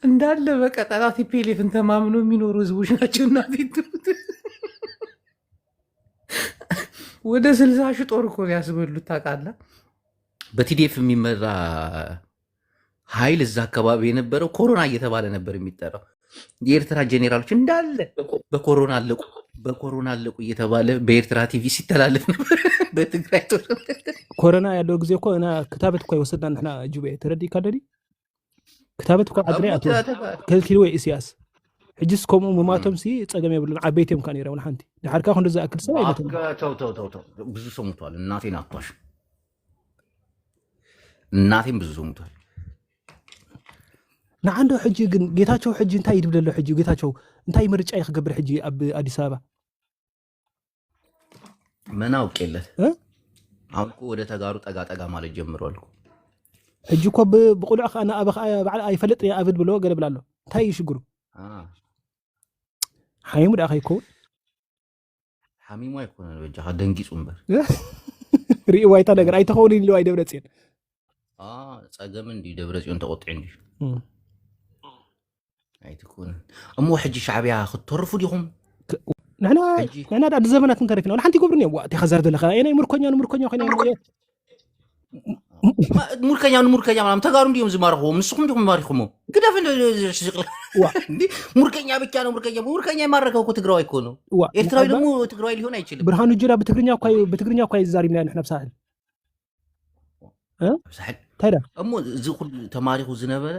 እንዳለ በቀጠና ቲፒኤልኤፍን ተማምኖ የሚኖሩ ህዝቦች ናቸው። እናቴ ወደ 60 ሺህ ጦር እኮ ያስበሉት ታውቃለህ። በቲዲኤፍ የሚመራ ኃይል እዛ አካባቢ የነበረው ኮሮና እየተባለ ነበር የሚጠራው። የኤርትራ ጄኔራሎች እንዳለ በኮሮና አለቁ እየተባለ በኤርትራ ቲቪ ሲተላለፍ ነበር። በትግራይ ኮሮና ያለው ጊዜ እኮ እና ክታበት እኮ ይወሰድና ንሕና ጁቤ ተረዲእካ ኣለዲ ክታበት እኮ ዓድና ኣቶ ከልኪል ወይ እስያስ ሕጅስ ከምኡ ምማቶም ሲ ፀገም የብሉን ዓበይቶም ካ ነይረውን ሓንቲ ድሓርካ ክንዶ ዝኣክል ሰብ ኣይነቶም ብዙ ሰው ሙቷል። እናቴን አቷሽ እናቴን ብዙ ሰው ሙቷል። ንዓንዶ ሕጂ ግን ጌታቸው ሕጂ እንታይ ይድብለሎ ሕጂ ጌታቸው እንታይ ምርጫ ይክገብር ሕጂ ኣብ ኣዲስ ኣበባ መና አውቄለት አሁን እኮ ወደ ተጋሩ ጠጋ ማለት ጀምሯል። ሕጂ እኮ ብቁልዕ ከ በዓል ኣይፈልጥ ኣብድ ብሎ ገለ ብላሎ እንታይ ይሽግሩ ሓሚሙ ዳ ከይከውን ሓሚሙ ኣይኮነን በጃ ደንጊፁ እምበር ርኢ ዋይታ ነገር ኣይተኸውን ኢሉ ኣይደብረፅን ፀገም እንዲ ደብረጽዮን ተቆጥዑ እንዲ ኣይትኩን እሞ ሕጂ ሻዕብያ ክትተርፉ ዲኹም ንሕና ዳ ዘመናት እንተረኪና ሓንቲ ይገብሩን እዮም ዋእቲ ኸዛር ዘለኻ ናይ ምርኮኛ ኮይና ሙርከኛ ምናምን ተጋሩ እንዲዮም ዝማርኽዎም ንስኹም ዲኹም ማሪኹሞ ግደፍ ሙርከኛ ብቻ ነው ሙርከኛ የማረከው እኮ ትግራዋይ እኮ ነው ኤርትራዊ ደግሞ ትግራዋይ ሊሆን አይችልም ብርሃኑ ጁላ በትግርኛ እኳ ይዛሪብና ንሕና ብሳሕል ታይዳ እሞ እዚ ኩሉ ተማሪኹ ዝነበረ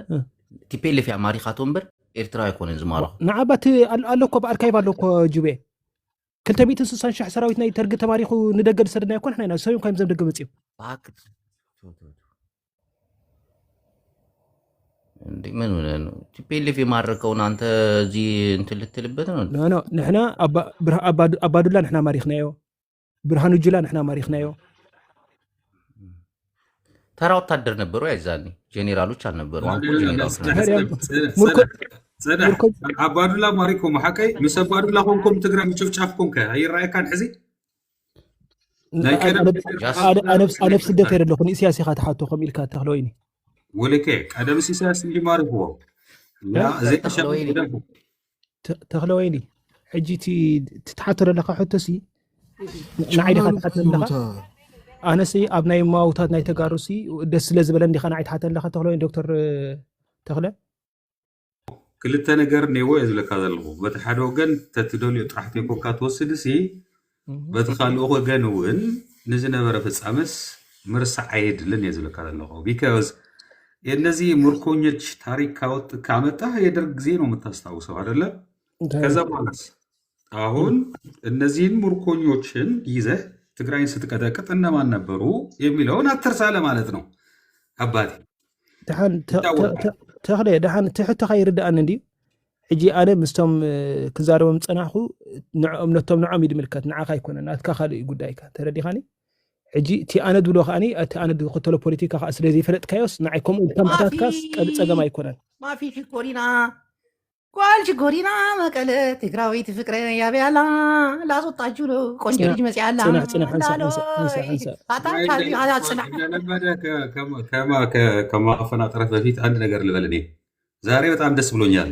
ቲፔልፍ እያ ማሪኻቶ እምበር ኤርትራዊ ኣይኮነን ዝማርኹ ንዓባት ኣሎ እኮ በኣርካይቭ ኣሎ እኮ ጅቤ 260,000 ሰራዊት ናይ ተርጊ ተማሪኹ ንደገ ዝሰደድና ይኮን ሕና ኢና ሰብዮም ካይም ዘምደገ መፅዮም እንዴ ምን ሆነ ነው ቲፔልፍ የማረከውን አንተ እዚ እንትን ልትልበት ነው ንሕና አባዱላ ንሕና ማሪኽናዮ ብርሃኑ ጁላ ንሕና ማሪኽናዮ ተራ ወታደር ነበሩ አይዛኒ ጄኔራሎች አልነበሩ አባዱላ ማሪኮም ሓቀይ ምስ አባዱላ ኮንኩም ትግራይ ምጭፍጫፍኩም ከ አይራይካን ሕዚ ኣነብ ስደት የደለኹ ንእስያስ ኢኻ ተሓቶ ከም ኢልካ ተኽለወይኒ ወለከ ቀደም ሲሳስ እንዲ ማሪኽዎ ተኽለወይኒ ሕጂ ትተሓቶ ዘለካ ሕቶሲ ንዓይዲኻ ትሓቶ ዘለካ ኣነሲ ኣብ ናይ ማውታት ናይ ተጋሩሲ ደስ ስለ ዝበለን ዲኻ ንዓይ ትሓተ ኣለካ ተኽለወይኒ ዶክተር ተኽለ ክልተ ነገር ኔዎ እየ ዝብለካ ዘለኹ በቲ ሓደ ወገን ተትደልዮ ጥራሕ ኮካ ትወስድሲ በቲ ካልእ ወገን እውን ንዝነበረ ፍፃመስ ምርሳዕ አይድልን እየ ዝብለካ ዘለኹ ቢካዝ የእነዚህ ምርኮኞች ታሪክ ካመጣ የደርግ ጊዜ ነው የምታስታውሰው አይደለም ከዛ በኋላስ አሁን እነዚህን ምርኮኞችን ይዘህ ትግራይን ስትቀጠቅጥ እነማን ነበሩ የሚለውን አትርሳ ለማለት ነው አባቴ ተኽለ ድሓን ትሕቶኻ ይርዳእኒ እንዲ ሕጂ ኣነ ምስቶም ክዛረቦም ፀናኹ ንዕኦም ነቶም ንዖም ይድምልከት ንዓኻ ኣይኮነን ናትካ ካልእ ጉዳይካ ተረዲኻኒ ሕጂ እቲ ኣነ ድብሎ ከዓኒ እቲ ኣነ ዝኽተሎ ፖለቲካ ከዓ ስለዘይፈለጥካዮስ ንዓይ ከምኡ ተምሕታትካስ ፀገም ኣይኮነን ማፊ ሽኮሪና ጓል ሽኮሪና መቀለ ትግራዊት ፍቅረ ያብያላ ላስወጣችሁ ነው ቆንጆ ልጅ መጽያላ ከማፈናጠረት በፊት አንድ ነገር ልበል እኔ ዛሬ በጣም ደስ ብሎኛል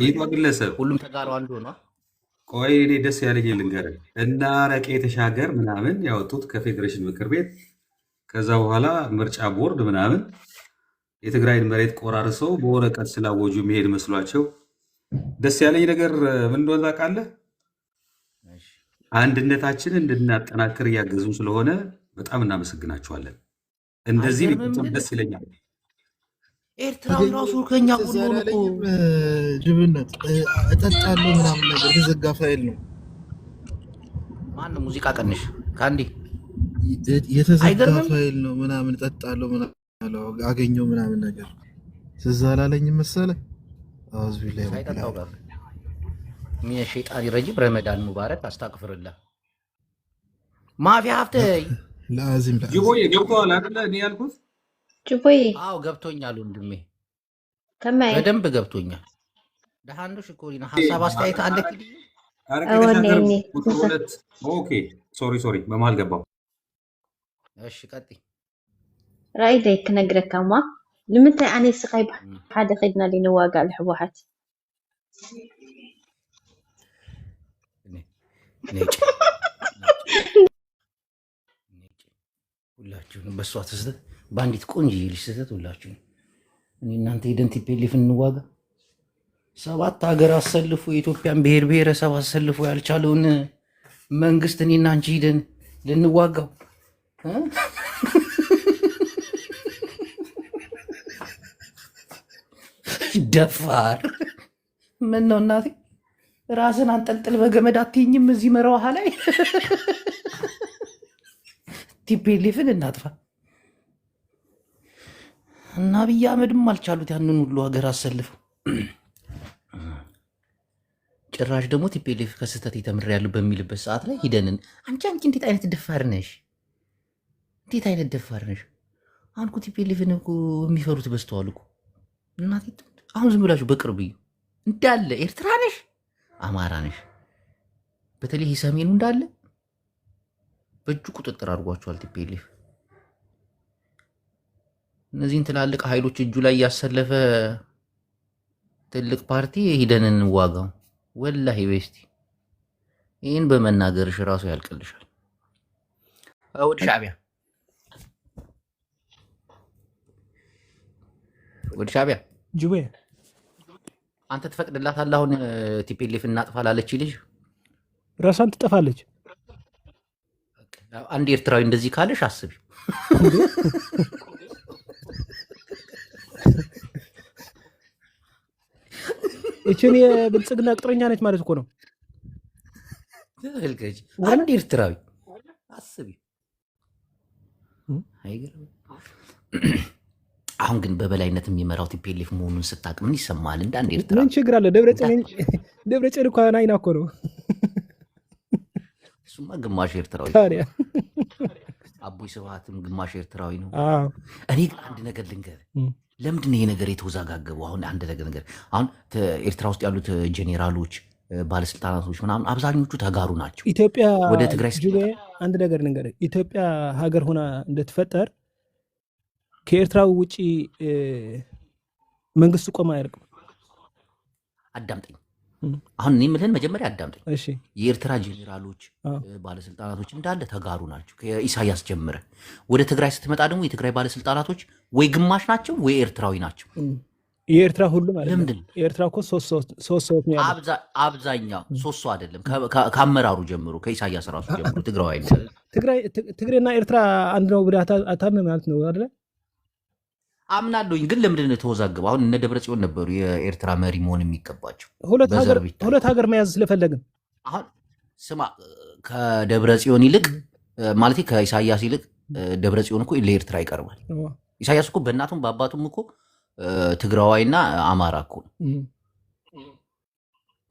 ይህ ግለሰብ ሁሉም ተጋሩ አንዱ ነው ቆይ እኔ ደስ ያለኝ ልንገርህ እና ረቄ ተሻገር ምናምን ያወጡት ከፌዴሬሽን ምክር ቤት ከዛ በኋላ ምርጫ ቦርድ ምናምን የትግራይን መሬት ቆራርሰው በወረቀት ስላወጁ መሄድ መስሏቸው ደስ ያለኝ ነገር ምን እንደሆነ ታውቃለህ አንድነታችን እንድናጠናክር እያገዙን ስለሆነ በጣም እናመሰግናቸዋለን እንደዚህ ቢቆም ደስ ይለኛል ኤርትራዊ ራሱ ከኛ ቆሎ ጅብነት እጠጣለሁ ምናምን ነገር የተዘጋ ፋይል ነው ማን ሙዚቃ ቀንሽ ካንዲ የተዘጋ ፋይል ነው ምናምን እጠጣለሁ ምናምን አገኘው ምናምን ነገር ስዛላለኝ መሰለ አውዝ ቢላይ ሳይጠጣው ጋር ምን ሸይጣን ይረጅብ ረመዳን ሙባረክ አስተግፍርልህ ማፊ ሀፍተ ለአዚም ጅቦዬ ገብቶሃል አይደለ እኔ ያልኩት ጅቦዬ አዎ ገብቶኛል ወንድሜ ከማይ በደንብ ገብቶኛል ደሃንዶ ሽኮሪና ሐሳብ አስተያየት አለክ ኦኬ ሶሪ በመሃል ገባው እሺ ቀጥይ رأي ذيك نقرأ كما لمتى أنا سقيب حدا خدنا لي نواقع الحبوحات ሁላችሁንም በሷ ተስተ ባንዲት ቆንጆ ልጅ ሁላችሁም እኔ እናንተ ሄደን ቲፔልፍ እንዋጋ ሰባት ሀገር አሰልፉ የኢትዮጵያን ብሔር ብሔረሰብ አሰልፉ ያልቻለውን መንግስት እኔና አንቺ ሄደን ልንዋጋው ደፋር ምን ነው እናቴ ራስን አንጠልጥል በገመድ አትይኝም እዚህ መረዋሃ ላይ ቲፔልፍን እናጥፋ እና አብይ አህመድም አልቻሉት ያንን ሁሉ ሀገር አሰልፈው ጭራሽ ደግሞ ቲፔልፍ ከስህተት የተምሬያለሁ በሚልበት ሰዓት ላይ ሂደንን አንቺ እንዴት አይነት ደፋር ነሽ አንኩ ቲፔልፍን እኮ የሚፈሩት በስተዋል እኮ እናቴ አሁን ዝም ብላችሁ በቅርብ እዩ እንዳለ ኤርትራ ነሽ አማራ ነሽ በተለይ ሰሜኑ እንዳለ በእጁ ቁጥጥር አድርጓቸዋል ቲፔልፍ እነዚህን ትላልቅ ኃይሎች እጁ ላይ ያሰለፈ ትልቅ ፓርቲ ሄደን እንዋጋው። ወላሂ ቤስቲ ይህን በመናገርሽ ራሱ ያልቅልሻል። ወደ ሻዕቢያ ጅቤ አንተ ትፈቅድላታለህ? አሁን ቲፒኤልኤፍ እናጥፋ ላለች ልጅ ራሷን ትጠፋለች። አንድ ኤርትራዊ እንደዚህ ካለሽ አስቢ። እቺን የብልጽግና ቅጥረኛ ነች ማለት እኮ ነው። ተልከጂ አንድ ኤርትራዊ አስቢ። አይገርም? አሁን ግን በበላይነት የሚመራው ቲፒኤልኤፍ መሆኑን ስታቅ ምን ይሰማል? እንደ አንድ ኤርትራ ምን ችግር አለ? ደብረጽዮን እኮ ናይና እኮ ነው። እሱማ ግማሽ ኤርትራዊ ታዲያ አቦይ ስብሃትም ግማሽ ኤርትራዊ ነው። እኔ ግን አንድ ነገር ልንገርህ፣ ለምንድን ነው ይሄ ነገር የተወዛጋገበው? አሁን አንድ ነገር አሁን ኤርትራ ውስጥ ያሉት ጄኔራሎች፣ ባለስልጣናቶች ምናምን አብዛኞቹ ተጋሩ ናቸው። ኢትዮጵያ ወደ ትግራይ አንድ ነገር ልንገርህ፣ ኢትዮጵያ ሀገር ሆና እንድትፈጠር ከኤርትራ ውጪ መንግስት ቆማ አያርቅም። አዳምጠኝ። አሁን እኔ የምልህን መጀመሪያ አዳምጠኝ። የኤርትራ ጄኔራሎች፣ ባለስልጣናቶች እንዳለ ተጋሩ ናቸው ከኢሳያስ ጀምረ። ወደ ትግራይ ስትመጣ ደግሞ የትግራይ ባለስልጣናቶች ወይ ግማሽ ናቸው ወይ ኤርትራዊ ናቸው። የኤርትራ ሁሉ ማለት ነው። የኤርትራ እኮ ሶስት ሰዎች ነው ያለው። አብዛኛው ሶስት ሰው አይደለም፣ ከአመራሩ ጀምሮ ከኢሳያስ ራሱ ጀምሮ ትግራዋይ ነው። ትግሬና ኤርትራ አንድ ነው ብለህ አታምንም ማለት ነው አይደለ? አምናለሁኝ፣ ግን ለምንድን ነው የተወዛገበው? አሁን እነ ደብረጽዮን ነበሩ የኤርትራ መሪ መሆን የሚገባቸው። ሁለት ሀገር መያዝ ስለፈለግን አሁን ስማ፣ ከደብረጽዮን ይልቅ ማለት ከኢሳያስ ይልቅ ደብረጽዮን እኮ ለኤርትራ ይቀርባል። ኢሳያስ እኮ በእናቱም በአባቱም እኮ ትግራዋይና አማራ እኮ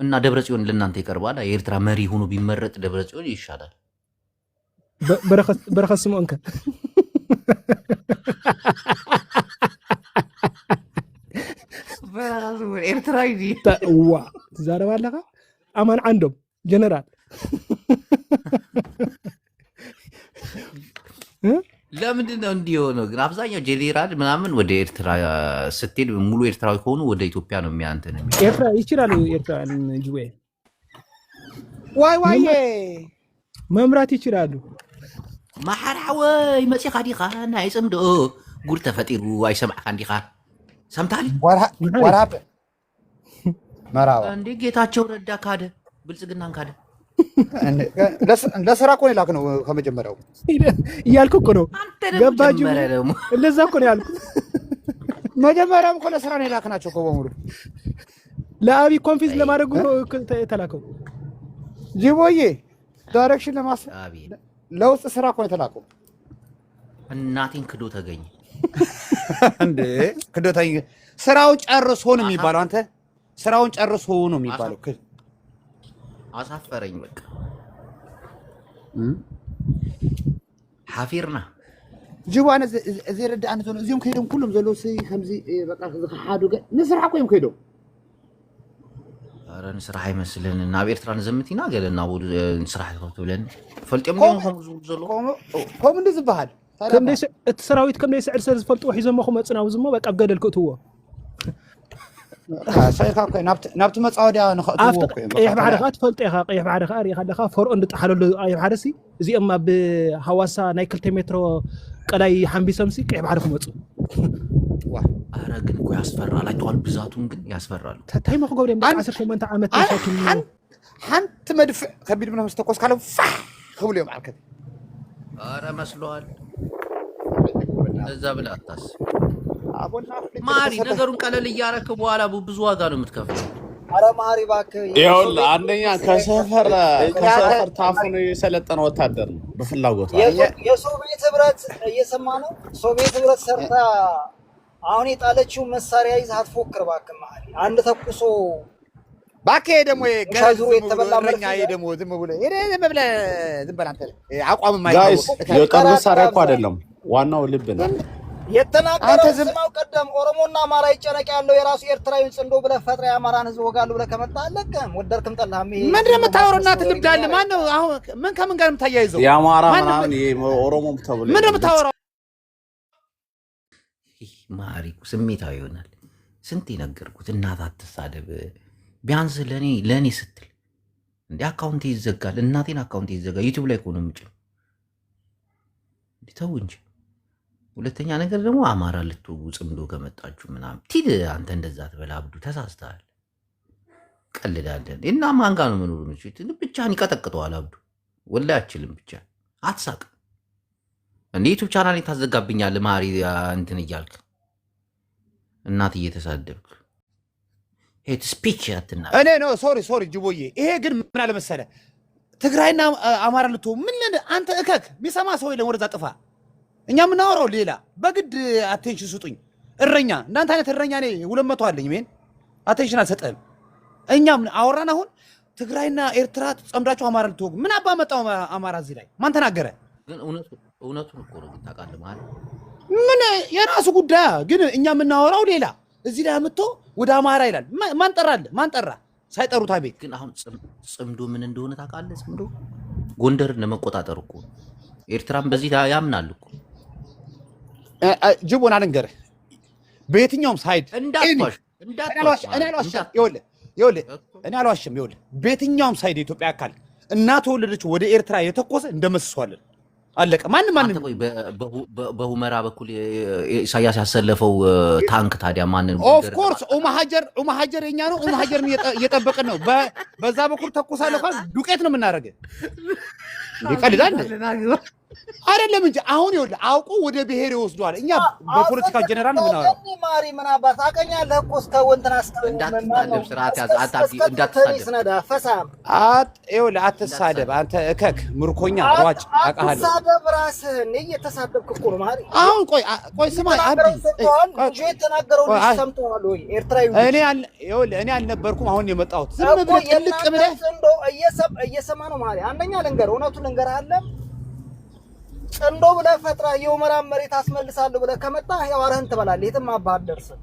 እና ደብረጽዮን ለእናንተ ይቀርባል። የኤርትራ መሪ ሆኖ ቢመረጥ ደብረጽዮን ይሻላል። በረከት ስምዖንከ ኤርትራዊ ዋ ትዛረባለካ አማን ዓንዶም ጀነራል ለምንድን ነው እንዲህ የሆነው? ግን አብዛኛው ጄኔራል ምናምን ወደ ኤርትራ ስትሄድ ሙሉ ኤርትራዊ ከሆኑ ወደ ኢትዮጵያ ነው የሚያንትን ኤርትራ ይችላሉ። ኤርትራን ጅዌ ዋይ መምራት ይችላሉ። ማሓራወይ መፂኻ ዲኻ ናይ ፅምዶ ጉድ ተፈጢሩ ኣይሰማዕካ እንዲኻ ሰምታሊ ወራብ መራዋ እንዴ ጌታቸው ረዳ ካደ፣ ብልጽግናን ካደ። ለስራ እኮ ነው የላክነው ከመጀመሪያው እያልኩ እኮ ነው። ገባችሁ? እንደዛ እኮ ነው ያልኩ። መጀመሪያም እኮ ለስራ ነው የላክናቸው እኮ በሙሉ። ለአብይ ኮንፊዝ ለማድረጉ ነው የተላከው። ጅቦዬ ዳይሬክሽን ለውስጥ ስራ እኮ ነው የተላከው። እናቴን ክዶ ተገኘ እንዴ? ክዶ ተገኘ። ስራውን ጨርሶ ነው የሚባለው። አንተ ስራውን ጨርሶ ነው የሚባለው። አሳፈረኝ በቃ ሓፊርና ጅባነ እዚ ረዳ አንተ ነው እዚኦም ከይዶም ኩሎም ዘለው ከምዚ በቃ ዝሓዱ ንስራሕ ኮይም ከይዶም ኧረ ንስራሕ አይመስልን ናብ ኤርትራ ንዘምቲና ገለና ንስራሕ ትብለን ፈልጥዮም ጌም ከምኡ ዝብሉ ዘሎ ከምኡ እንዲ ዝበሃል እቲ ሰራዊት ከም ናይ ስዕር ስለዝፈልጥዎ ሒዞሞ ክመፅናው ዝሞ በቃ ብገደል ክእትዎ ናብቲ መፃወድያ ንኽእትዎ ቀይሕ ባሕሪ ከዓ ትፈልጦ ኢኻ። ቀይሕ ባሕሪ ከዓ ሪኢኻ ኣለኻ ፈርኦ እንድጣሓለሉ ቀይሕ ባሕሪ ሲ እዚኦም ኣብ ሃዋሳ ናይ 2 ሜትሮ ቀላይ ሓንቢሶምሲ ቀይሕ ባሕሪ ክመፁ። ኧረ ግን እኮ ያስፈራል። አይተዋል ብዛቱን ግን ያስፈራሉ። እንታይ መክገብር እዮም 18 ዓመት ተሸኪም ሓንቲ መድፍዕ ከቢድ ምኖም ዝተኮስ ካሎም ፋሕ ክብሉ እዮም ዓርከት። ኧረ መስሎሃል እዛ ብላ አታስብ ማሪ። ነገሩን ቀለል እያረክ በኋላ ብዙ ዋጋ ነው የምትከፍለው። ኧረ ማሪ እባክህ። ይኸውልህ አንደኛ ከሰፈር ታፍኖ የሰለጠነ ወታደር ነው በፍላጎቱ። የሶቪየት ህብረት እየሰማ ነው። ሶቪየት ህብረት ሰርታ አሁን የጣለችው መሳሪያ ይዘህ አትፎክር እባክህ ማሪ። አንድ ተኩሶ እባክህ ደግሞ ገዙ የተበላ መረኛ ደግሞ ዝም ብሎ ዝም ብለህ ዝም በል አንተ አቋም ጋይስ። የጦር መሳሪያ እኮ አይደለም ዋናው ልብ ነው። የተናገረው ስማው ቀደም ኦሮሞና አማራ ይጨነቅ ያለው የራሱ ኤርትራዊን ጽንዶ ብለህ ፈጥረህ የአማራን ህዝብ ወጋሉ ብለህ ከመጣ አለቀም። ወደድክም ጠላህም ምንድን ነው የምታወራው? እናትህ ልብድ አለ። ማነው አሁን ምን ከምን ጋር የምታያይዘው? የአማራ ምናምን የኦሮሞም ተብሎ ምንድን ነው የምታወራው? ማሪ ስሜታዊ ይሆናል። ስንት የነገርኩት እናት አትሳደብ፣ ቢያንስ ለእኔ ስትል እንዲ አካውንቴ ይዘጋል። እናቴን አካውንቴ ይዘጋል። ዩቲዩብ ላይ ከሆነ ምጭ ተው እንጂ። ሁለተኛ ነገር ደግሞ አማራ ልትወጉ ጽምዶ ከመጣችሁ ምናምን ቲድ አንተ እንደዛ ትበላ አብዱ ተሳስተሃል። ቀልዳለን እና ማን ጋር ነው መኖሩ ነው? ብቻህን ይቀጠቅጠዋል አብዱ። ወላሂ አችልም ብቻ አትሳቅ። እንደ ዩቱብ ቻናል ታዘጋብኛለህ ማሪ እንትን እያልክ እናት እየተሳደብክ ሄት ስፒች አትና እኔ ነው ሶሪ ጅቦዬ። ይሄ ግን ምን አለ መሰለህ ትግራይና አማራ ልትሆን ምን አንተ እከክ የሚሰማ ሰው የለም። ወደዛ ጥፋ። እኛ የምናወራው ሌላ። በግድ አቴንሽን ስጡኝ። እረኛ እንዳንተ አይነት እረኛ እኔ 200 አለኝ። ምን አቴንሽን አልሰጠህም። እኛ ምን አወራን? አሁን ትግራይና ኤርትራ ጸምዳቸው አማራ ልትወጉ ምን አባ መጣው? አማራ እዚህ ላይ ማን ተናገረ? ግን እውነቱን እኮ ነው ታውቃለህ ማለት ምን የራሱ ጉዳይ። ግን እኛ የምናወራው ሌላ። እዚህ ላይ አምጥቶ ወደ አማራ ይላል። ማን ጠራል? ማን ጠራ? ሳይጠሩት አቤት። ግን አሁን ጽምዶ ምን እንደሆነ ታውቃለህ? ጽምዶ ጎንደርን ለመቆጣጠር እኮ ኤርትራም በዚህ ያምናል እኮ። ጅቦና ልንገርህ፣ በየትኛውም ሳይድ እንዳትዋሽ እኔ አልዋሽም። ይኸውልህ በየትኛውም ሳይድ የኢትዮጵያ አካል እናት ወለደች ወደ ኤርትራ የተኮሰ እንደመስሷለን። አለቀ። ማንም በሁመራ በኩል ኢሳያስ ያሰለፈው ታንክ ታዲያ ማንን? ኦፍ ኮርስ ኡማሃጀር የኛ ነው። ኡማሃጀርን እየጠበቅን ነው። በዛ በኩል ተኮሳለሁ ካል ዱቄት ነው የምናደርገው። ይቀልዳል አይደለም እንጂ አሁን ይኸውልህ አውቆ ወደ ብሔር ይወስዷል። እኛ በፖለቲካ ጀነራል ነው የምናወራው። ማሪ ምን አባት አቀኛለህ እኮ እስከ ወንተና እንዳትሳደብ፣ ስርዓት ያዝ። ይኸውልህ አትሳደብ አንተ እከክ ምርኮኛ ሯጭ አውቃለሁ። አትሳደብ ራስህን እየተሳደብክ እኮ ነው ማሪ። አሁን ቆይ ስማ አብዲ እንጂ የተናገረው ሰምተዋል ወይ? ኤርትራዊ እኔ አልነበርኩም። አሁን የመጣሁት ዝም ብለህ ጥልቅ ብለህ እየሰማ ነው ማሪ። አንደኛ ልንገርህ፣ እውነቱን ልንገርህ አለ ጽንዶ ብለህ ፈጥረህ የሁመራን መሬት አስመልሳለሁ ብለህ ከመጣህ ያው አረህን ትበላለህ። የትም አባህ አትደርስም።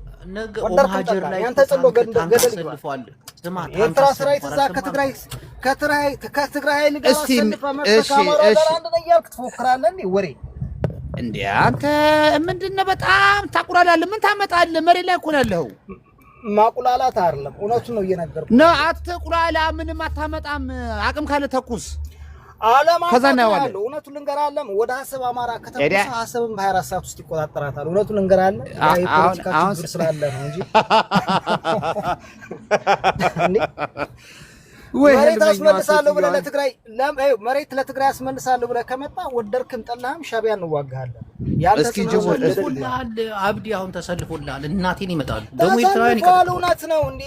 ኦማሃጀር ላይ ያንተ ጽንዶ ገደል ይገባል። የኤርትራ ሰራዊት እዛ ከትግራይ ኃይል ጋር አሰልፈህ መጥተህ ከአማራ ጋር አንድ ነው እያልክ ትፎክራለህ እንዴ? ወሬ እንዴ አንተ ምንድን ነው በጣም ታቁላላለህ። ምን ታመጣለህ? መሬት ላይ እኮ ነው ያለኸው። ማቁላላት አይደለም፣ እውነቱን ነው እየነገርኩህ ነው። አትቁላላ፣ ምንም አታመጣም። አቅም ካለ ተኩስ። ከዛ ነው ያለው። እውነቱን ልንገራለን። ወደ ሀሰብ አማራ ከተቆሰ ሀሰብም በ24 ሰዓት ውስጥ ይቆጣጠራታል። እውነቱን ልንገራለን። የፖለቲካ ችግር ስላለ ነው እንጂ መሬት አስመልሳለሁ ብለህ ለትግራይ መሬት አስመልሳለሁ ብለህ ከመጣ ወደድክም ጠላህም ሻዕቢያ እንዋጋሃለን። እስኪ ተሰልፎልሃል አብዲ፣ አሁን ተሰልፎልሃል። እናቴን ይመጣሉ ደግሞ ኤርትራውያን ይቀጥላሉ። እውነት ነው እንዴ?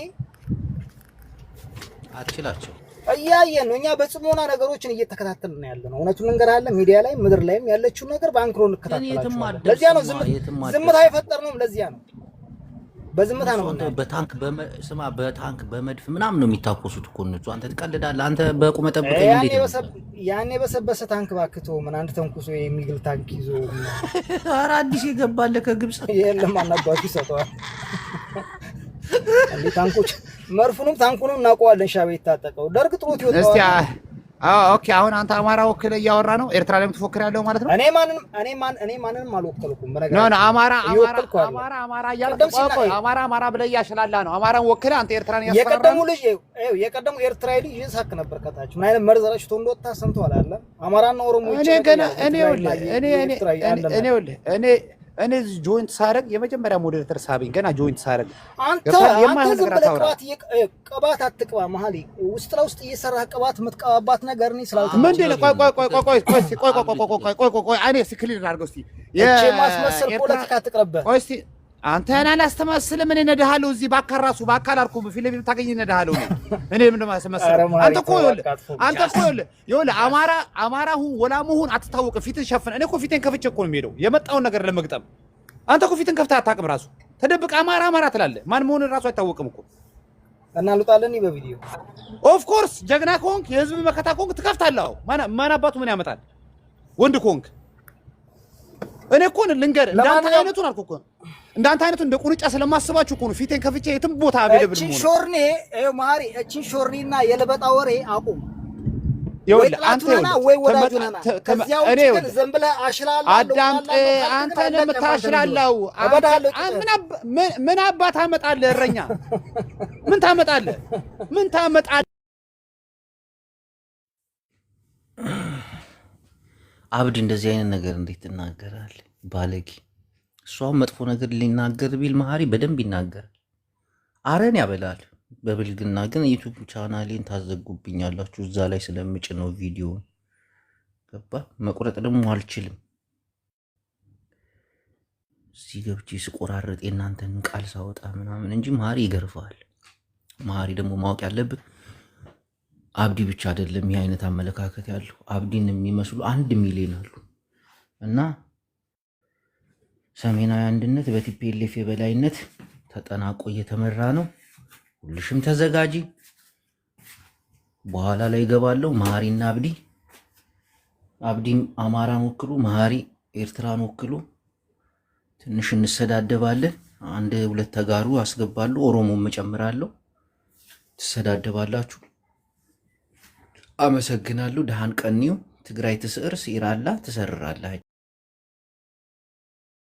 አትችላቸው እያየን ነው። እኛ በጽሞና ነገሮችን እየተከታተልን ያለ ነው። እውነቱን እንገራለን። ሚዲያ ላይ ምድር ላይም ያለችው ነገር በአንክሮ እንከታተላለን። ለዚያ ነው ዝምታ የፈጠርነው። ለዚያ ነው በዝምታ ነው። በታንክ በመድፍ ምናምን ነው የሚታኮሱት እኮ እነሱ። አንተ ትቀልዳለህ። አንተ በቁመ ጠብቀኝ እንዴ? ያኔ በሰበሰ ታንክ ባክቶ ምን አንድ ተንኩሶ የሚግል ታንክ ይዞ ኧረ አዲስ የገባለ ከግብጽ የለም አናባቱ ይሰጠዋል። እንዴ ታንኮች መርፉንም ታንኩንም እናውቀዋለን። ሻዕቢያ የታጠቀው ደርግ ጥሩት ይወጣው። እስቲ ኦኬ፣ አሁን አንተ አማራ ወክለ እያወራ ነው። ኤርትራ ላይ የምትፎክር ያለው ማለት ነው። እኔ ማንንም አልወከልኩም። ኖ አማራ እያልክ አማራ ብለህ እያሸላላ ነው። አማራን ወክለ አንተ ኤርትራን እያስፈራራ ነው። የቀደሙ ኤርትራዊ ልጅ ይሳክ ነበር ከታች ምን አይነት መርዘራሽ እንደወጣ ሰምተዋል አለ። አማራና ኦሮሞ እኔ ጆይንት ሳረግ የመጀመሪያ ሞዴሬተር ሳቢኝ ገና ጆይንት ሳረግ አንተ ዝም ብለህ ቅባት አትቅባ። መሀል ውስጥ ለውስጥ እየሰራህ ቅባት የምትቀባባት ነገር እኔ ስላልተመቸኝ ምንድን ነው? ቆይ እኔ ስክሊር አድርገው እስኪ ማስመሰል ፖለቲካ ትቅረብህ። ቆይ እስኪ አንተ አላስተማስልም። እኔ እነድሃለሁ እዚህ በአካል ራሱ በአካል አልኩህ ፊት ለፊት ታገኝ እነድሃለሁ። እኔ ምንድን ነው የማስመስለው? አንተ እኮ ይኸውልህ አማራ ሁን ወላሞ ሁን አትታወቅም። ፊትን ሸፍነህ እኔ እኮ ፊቴን ከፍቼ እኮ ነው የምሄደው የመጣውን ነገር ለመግጠም። አንተ እኮ ፊትን ከፍተህ አታውቅም። ራሱ ተደብቀህ አማራ ትላለህ። ማን መሆኑን ራሱ አይታወቅም እኮ እና ልጣለን በቪዲዮ ኦፍ ኮርስ ጀግና ከሆንክ የህዝብ መከታ ከሆንክ ትከፍታለህ። ማን አባቱ ምን ያመጣል? ወንድ ከሆንክ እኔ እኮ ልንገርህ እንዳንተ አይነቱን አልኩህ እኮ እንዳንተ አይነቱን እንደ ቁንጫ ስለማስባችሁ እኮ ነው ፊቴን ከፍቼ የትም ቦታ አቬለብል ነው። እቺ ሾርኔ ማሪ እቺ ሾርኒና የለበጣ ወሬ አቁም። ይኸውልህ ወይ አንተ ጥላቱና ይኸውልህ ወይ ወዳጁና ከዚያ ውጭ እኔ ግን ይኸውልህ ዝም ብለህ አሽላለሁ አዳምጥ። አንተ ነው የምታሽላለው። ምን አባት ታመጣለህ? እረኛ ምን ታመጣለህ? ምን ታመጣለህ? አብድ እንደዚህ አይነት ነገር እንዴት ትናገራለህ? ባለጌ። እሷም መጥፎ ነገር ሊናገር ቢል መሀሪ በደንብ ይናገራል፣ አረን ያበላል። በብልግና ግን ዩቱብ ቻናሌን ታዘጉብኛላችሁ። እዛ ላይ ስለምጭ ነው ቪዲዮን ገባ። መቁረጥ ደግሞ አልችልም። እዚህ ገብቼ ስቆራረጥ የእናንተን ቃል ሳወጣ ምናምን እንጂ መሀሪ ይገርፋል። መሀሪ ደግሞ ማወቅ ያለብህ አብዲ ብቻ አይደለም ይህ አይነት አመለካከት ያለው። አብዲን የሚመስሉ 1 ሚሊዮን አሉ። እና ሰሜናዊ አንድነት በቲፒኤልኤፍ የበላይነት ተጠናቆ እየተመራ ነው። ሁልሽም ተዘጋጂ። በኋላ ላይ ይገባለሁ። መሀሪና አብዲ አማራን ወክሉ፣ መሀሪ ኤርትራን ወክሉ። ትንሽ እንሰዳደባለን። 1-2 ተጋሩ አስገባለሁ፣ ኦሮሞም እጨምራለሁ። ትሰዳደባላችሁ። አመሰግናለሁ። ደሃን ቀኒው ትግራይ ትስዕር ሲራላ ትሰርራለህ።